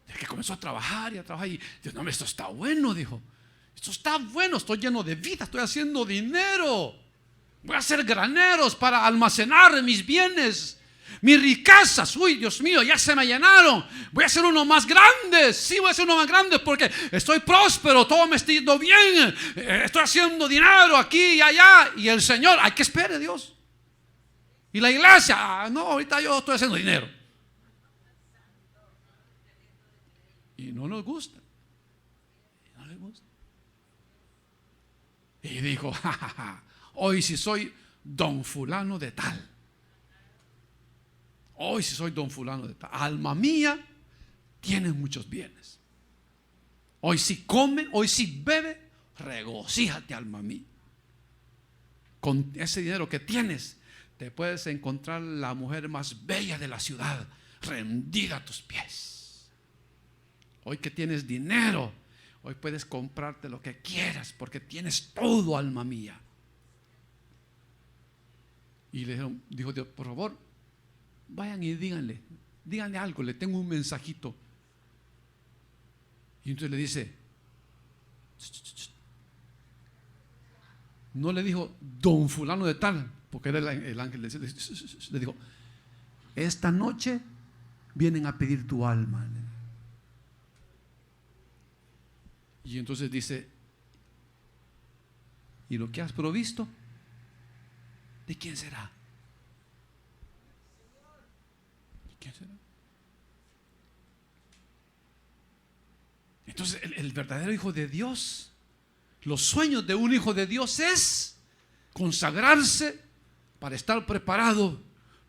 De que comenzó a trabajar y dijo: no, esto está bueno, dijo. Esto está bueno, estoy lleno de vida, estoy haciendo dinero. Voy a hacer graneros para almacenar mis bienes, mis riquezas. Uy, Dios mío, ya se me llenaron. Voy a hacer uno más grande. Sí, voy a hacer uno más grande porque estoy próspero, todo me está yendo bien. Estoy haciendo dinero aquí y allá. Y el Señor, hay que esperar a Dios. Y la iglesia: no, ahorita yo estoy haciendo dinero. Y no nos gusta. No les gusta. Y dijo: hoy sí soy don fulano de tal. Hoy sí soy don fulano de tal. Alma mía, tienes muchos bienes. Hoy sí come, hoy sí bebe. Regocíjate, alma mía. Con ese dinero que tienes, te puedes encontrar la mujer más bella de la ciudad, rendida a tus pies. Hoy que tienes dinero, hoy puedes comprarte lo que quieras, porque tienes todo, alma mía. Y le dijo Dios: por favor, vayan y díganle algo, le tengo un mensajito. Y entonces le dice: no le dijo don fulano de tal, porque era el ángel, le dijo: esta noche vienen a pedir tu alma. Y entonces dice: ¿y lo que has provisto? ¿De quién será? ¿De quién será? Entonces el verdadero hijo de Dios, los sueños de un hijo de Dios es consagrarse para estar preparado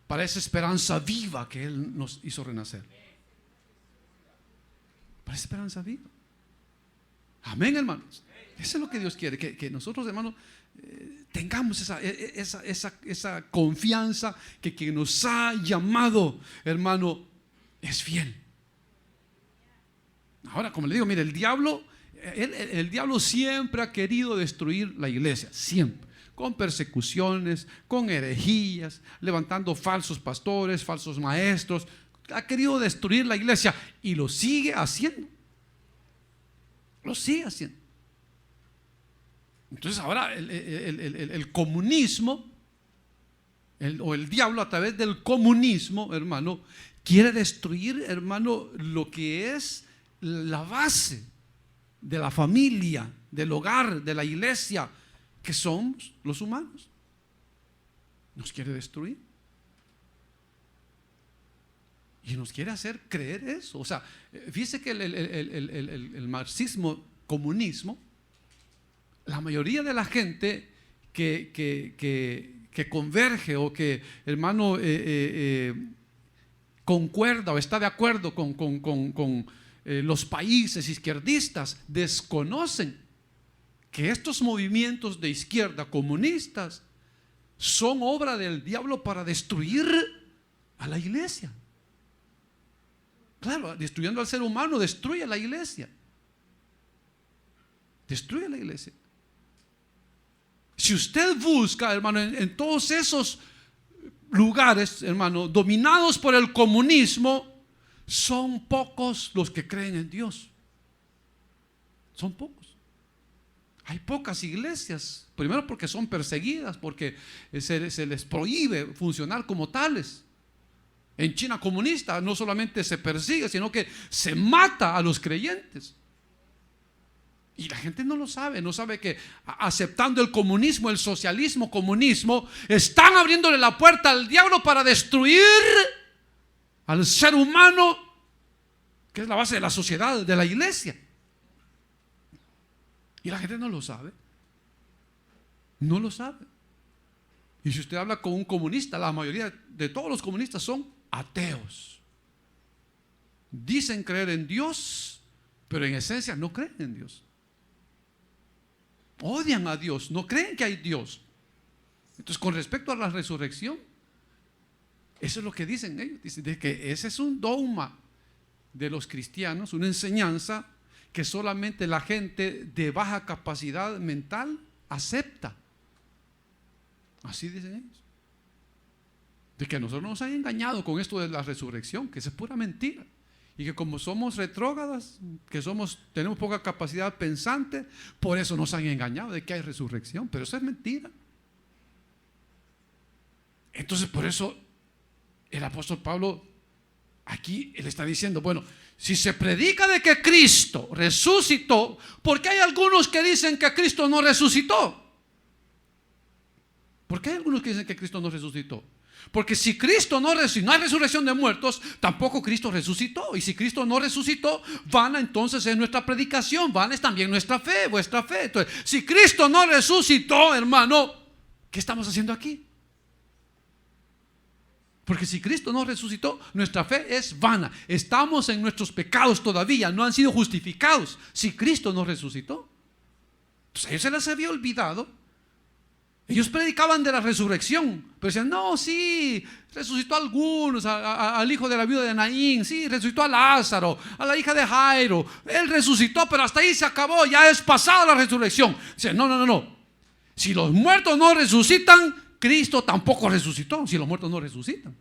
para esa esperanza viva que Él nos hizo renacer. Para esa esperanza viva. Amén, hermanos. Eso es lo que Dios quiere, que nosotros, hermanos, tengamos esa confianza que quien nos ha llamado, hermano, es fiel. Ahora, como le digo, mire, el diablo siempre ha querido destruir la iglesia, siempre, con persecuciones, con herejías, levantando falsos pastores, falsos maestros. Ha querido destruir la iglesia y lo sigue haciendo. Lo sigue haciendo. Entonces ahora el comunismo, o el diablo a través del comunismo, hermano, quiere destruir, hermano, lo que es la base de la familia, del hogar, de la iglesia, que somos los humanos. Nos quiere destruir. Y nos quiere hacer creer eso. O sea, fíjese que el marxismo, comunismo, la mayoría de la gente que converge o que, hermano, concuerda o está de acuerdo con los países izquierdistas, desconocen que estos movimientos de izquierda comunistas son obra del diablo para destruir a la iglesia. Claro, destruyendo al ser humano, destruye a la iglesia. Destruye a la iglesia. Si usted busca, hermano, en todos esos lugares, hermano, dominados por el comunismo, son pocos los que creen en Dios. Son pocos. Hay pocas iglesias. Primero porque son perseguidas, porque se les prohíbe funcionar como tales. En China comunista no solamente se persigue, sino que se mata a los creyentes. Y la gente no lo sabe, no sabe que aceptando el comunismo, el socialismo, comunismo, están abriéndole la puerta al diablo para destruir al ser humano, que es la base de la sociedad, de la iglesia. Y la gente no lo sabe. No lo sabe. Y si usted habla con un comunista, la mayoría de todos los comunistas son ateos. Dicen creer en Dios, pero en esencia no creen en Dios. Odian a Dios, no creen que hay Dios. Entonces, con respecto a la resurrección, eso es lo que dicen ellos. Dicen de que ese es un dogma de los cristianos, una enseñanza que solamente la gente de baja capacidad mental acepta. Así dicen ellos. De que a nosotros nos han engañado con esto de la resurrección, que eso es pura mentira. Y que como somos retrógradas, que tenemos poca capacidad pensante, por eso nos han engañado de que hay resurrección. Pero eso es mentira. Entonces, por eso el apóstol Pablo aquí él está diciendo, bueno, si se predica de que Cristo resucitó, ¿por qué hay algunos que dicen que Cristo no resucitó? ¿Por qué hay algunos que dicen que Cristo no resucitó? Porque si Cristo no hay resurrección de muertos, tampoco Cristo resucitó. Y si Cristo no resucitó, vana entonces es nuestra predicación, vana es también nuestra fe, vuestra fe. Entonces, si Cristo no resucitó, hermano, ¿qué estamos haciendo aquí? Porque si Cristo no resucitó, nuestra fe es vana. Estamos en nuestros pecados todavía, no han sido justificados. Si Cristo no resucitó, pues a ellos se les había olvidado. Ellos predicaban de la resurrección, pero decían, no, sí, resucitó a algunos, al hijo de la viuda de Naín, sí, resucitó a Lázaro, a la hija de Jairo, él resucitó, pero hasta ahí se acabó, ya es pasada la resurrección. Dicen, no, si los muertos no resucitan, Cristo tampoco resucitó, si los muertos no resucitan.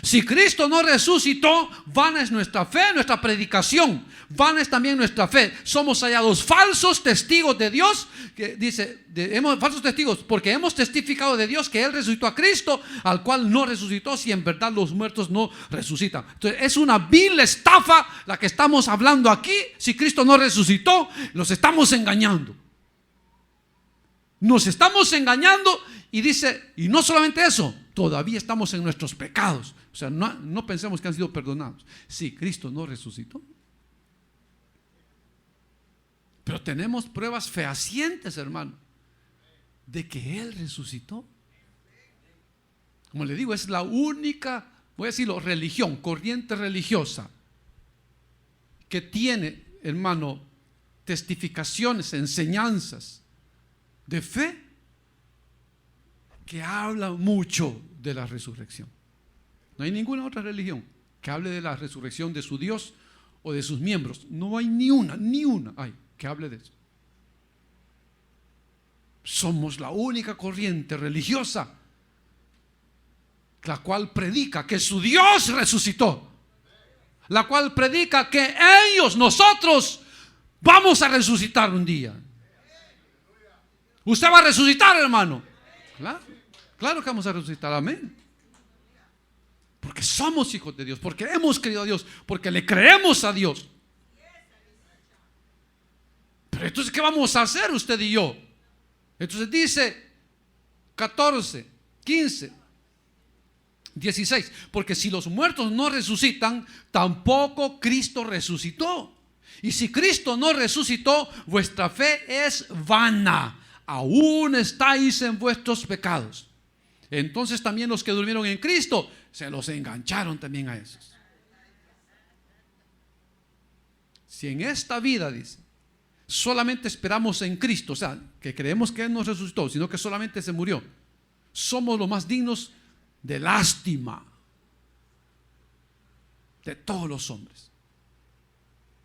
Si Cristo no resucitó, vana es nuestra fe, nuestra predicación, vana es también nuestra fe. Somos hallados falsos testigos de Dios, que dice, falsos testigos, porque hemos testificado de Dios que Él resucitó a Cristo, al cual no resucitó, si en verdad los muertos no resucitan. Entonces es una vil estafa la que estamos hablando aquí. Si Cristo no resucitó, los estamos engañando. Nos estamos engañando. Y dice, y no solamente eso, todavía estamos en nuestros pecados. O sea, no pensemos que han sido perdonados. Sí, Cristo no resucitó. Pero tenemos pruebas fehacientes, hermano, de que Él resucitó. Como le digo, es la única, voy a decirlo, religión, corriente religiosa que tiene, hermano, testificaciones, enseñanzas de fe que habla mucho de la resurrección. No hay ninguna otra religión que hable de la resurrección de su Dios o de sus miembros. No hay ni una hay que hable de eso. Somos la única corriente religiosa la cual predica que su Dios resucitó, la cual predica que nosotros vamos a resucitar un día. Usted va a resucitar, hermano. Claro que vamos a resucitar, amén. Porque somos hijos de Dios, porque hemos creído a Dios, porque le creemos a Dios. Pero entonces, ¿qué vamos a hacer usted y yo? Entonces dice 14, 15, 16. Porque si los muertos no resucitan, tampoco Cristo resucitó. Y si Cristo no resucitó, vuestra fe es vana. Aún estáis en vuestros pecados. Entonces también los que durmieron en Cristo se los engancharon también a esos. Si en esta vida, dice, solamente esperamos en Cristo, o sea, que creemos que Él nos resucitó, sino que solamente se murió, somos los más dignos de lástima de todos los hombres.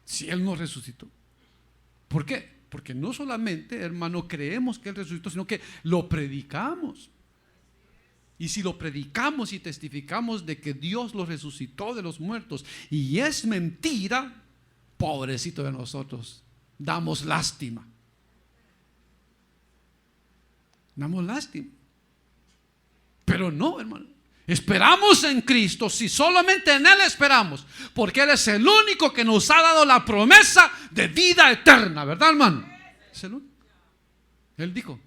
Si Él nos resucitó. ¿Por qué? Porque no solamente, hermano, creemos que Él resucitó, sino que lo predicamos. Y si lo predicamos y testificamos de que Dios lo resucitó de los muertos y es mentira, pobrecito de nosotros, damos lástima. Damos lástima. Pero no, hermano. Esperamos en Cristo, si solamente en Él esperamos, porque Él es el único que nos ha dado la promesa de vida eterna, ¿verdad, hermano? Es el único. Él dijo: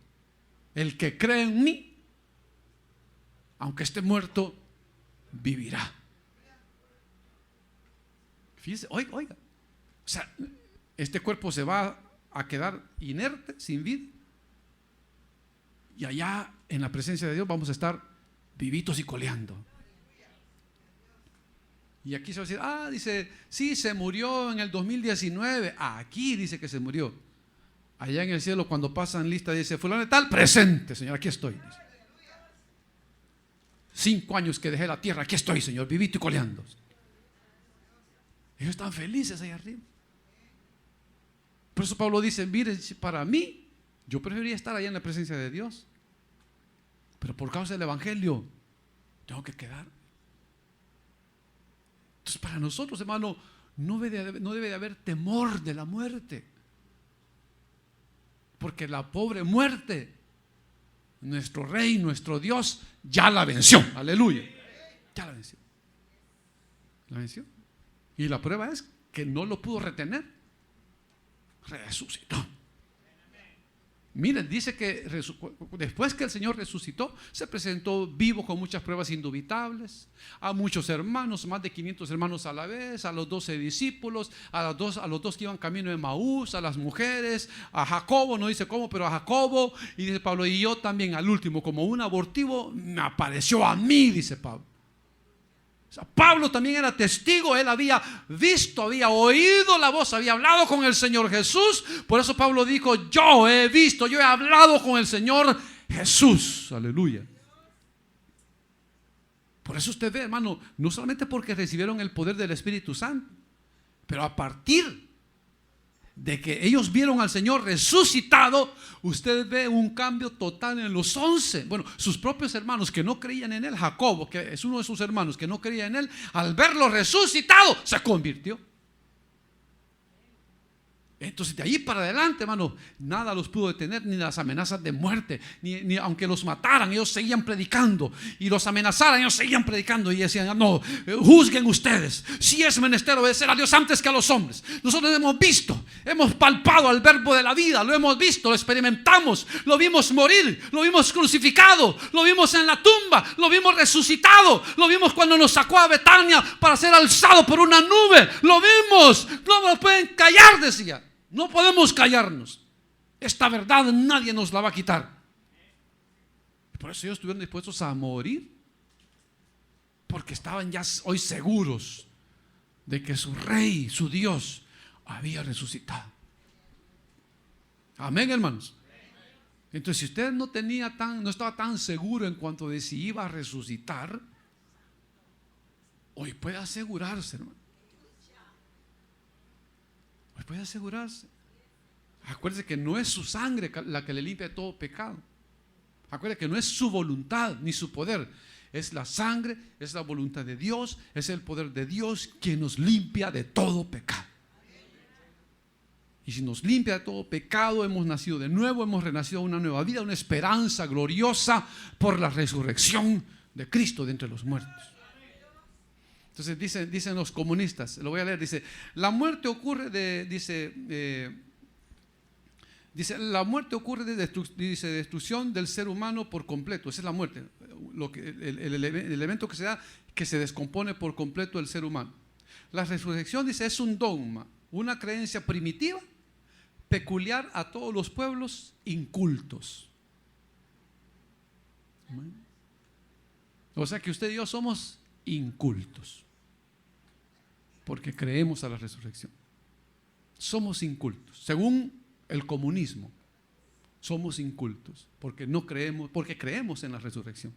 el que cree en mí, aunque esté muerto, vivirá. Fíjese, oiga, o sea, este cuerpo se va a quedar inerte, sin vida, y allá en la presencia de Dios vamos a estar vivitos y coleando. Y aquí se va a decir: dice, sí, se murió en el 2019. Aquí dice que se murió. Allá en el cielo, cuando pasan lista, dice: fulano de tal, presente, Señor, aquí estoy. Dice: 5 años que dejé la tierra, aquí estoy, Señor, vivito y coleando. Ellos están felices ahí arriba. Por eso Pablo dice: mire, para mí, yo preferiría estar allá en la presencia de Dios, pero por causa del evangelio tengo que quedar. Entonces, para nosotros, hermano, no debe de haber temor de la muerte, porque la pobre muerte, nuestro Rey, nuestro Dios, ya la venció. Aleluya. Ya la venció. La venció. Y la prueba es que no lo pudo retener. Resucitó. Miren, dice que después que el Señor resucitó, se presentó vivo con muchas pruebas indubitables a muchos hermanos, más de 500 hermanos a la vez, a los 12 discípulos, a los dos que iban camino de Maús, a las mujeres, a Jacobo, no dice cómo, pero a Jacobo. Y dice Pablo: y yo también al último, como un abortivo, me apareció a mí, dice Pablo. O sea, Pablo también era testigo. Él había visto, había oído la voz, había hablado con el Señor Jesús. Por eso Pablo dijo: yo he visto, yo he hablado con el Señor Jesús. Aleluya. Por eso usted ve, hermano, no solamente porque recibieron el poder del Espíritu Santo, pero a partir de que ellos vieron al Señor resucitado, usted ve un cambio total en los 11. Bueno, sus propios hermanos que no creían en Él, Jacobo, que es uno de sus hermanos que no creía en Él, al verlo resucitado, se convirtió. Entonces, de ahí para adelante, hermano, nada los pudo detener, ni las amenazas de muerte, ni aunque los mataran, ellos seguían predicando, y los amenazaran, ellos seguían predicando, y decían: no, juzguen ustedes, si es menester obedecer a Dios antes que a los hombres. Nosotros hemos visto, hemos palpado al verbo de la vida, lo hemos visto, lo experimentamos, lo vimos morir, lo vimos crucificado, lo vimos en la tumba, lo vimos resucitado, lo vimos cuando nos sacó a Betania para ser alzado por una nube, lo vimos. No nos pueden callar, decía. No podemos callarnos. Esta verdad nadie nos la va a quitar. Por eso ellos estuvieron dispuestos a morir, porque estaban ya hoy seguros de que su Rey, su Dios, había resucitado. Amén, hermanos. Entonces, si usted no estaba tan seguro en cuanto de si iba a resucitar, hoy puede asegurarse, hermano. Hoy puede asegurarse. Acuérdese que no es su sangre la que le limpia de todo pecado. Acuérdese que no es su voluntad ni su poder. Es la sangre, es la voluntad de Dios, es el poder de Dios quien nos limpia de todo pecado. Y si nos limpia de todo pecado, hemos nacido de nuevo, hemos renacido a una nueva vida, una esperanza gloriosa por la resurrección de Cristo de entre los muertos. Entonces dicen los comunistas, lo voy a leer, dice: la muerte ocurre Dice, la muerte ocurre dice, destrucción del ser humano por completo. Esa es la muerte, el elemento que se da, que se descompone por completo el ser humano. La resurrección, dice, es un dogma, una creencia primitiva, peculiar a todos los pueblos incultos. O sea que usted y yo somos incultos, porque creemos a la resurrección. Somos incultos, según el comunismo. Somos incultos porque no creemos, porque creemos en la resurrección.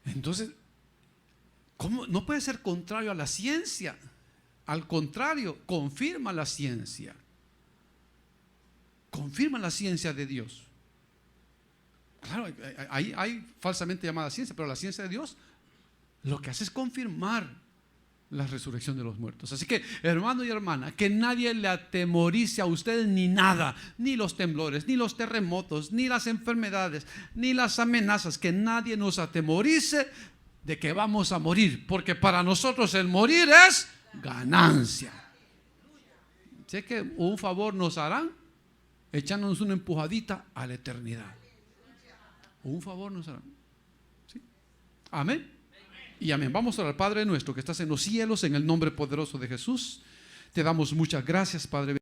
Entonces, ¿cómo? No puede ser contrario a la ciencia. Al contrario, confirma la ciencia. Confirma la ciencia de Dios. Claro, hay falsamente llamada ciencia, pero la ciencia de Dios lo que hace es confirmar la resurrección de los muertos. Así que, hermano y hermana, que nadie le atemorice a ustedes ni nada, ni los temblores, ni los terremotos, ni las enfermedades, ni las amenazas. Que nadie nos atemorice de que vamos a morir, porque para nosotros el morir es ganancia. Sé que un favor nos harán echándonos una empujadita a la eternidad. Un favor nos harán. ¿Sí? Amén. Y amén. Vamos a orar. Padre nuestro que estás en los cielos, en el nombre poderoso de Jesús, te damos muchas gracias, Padre.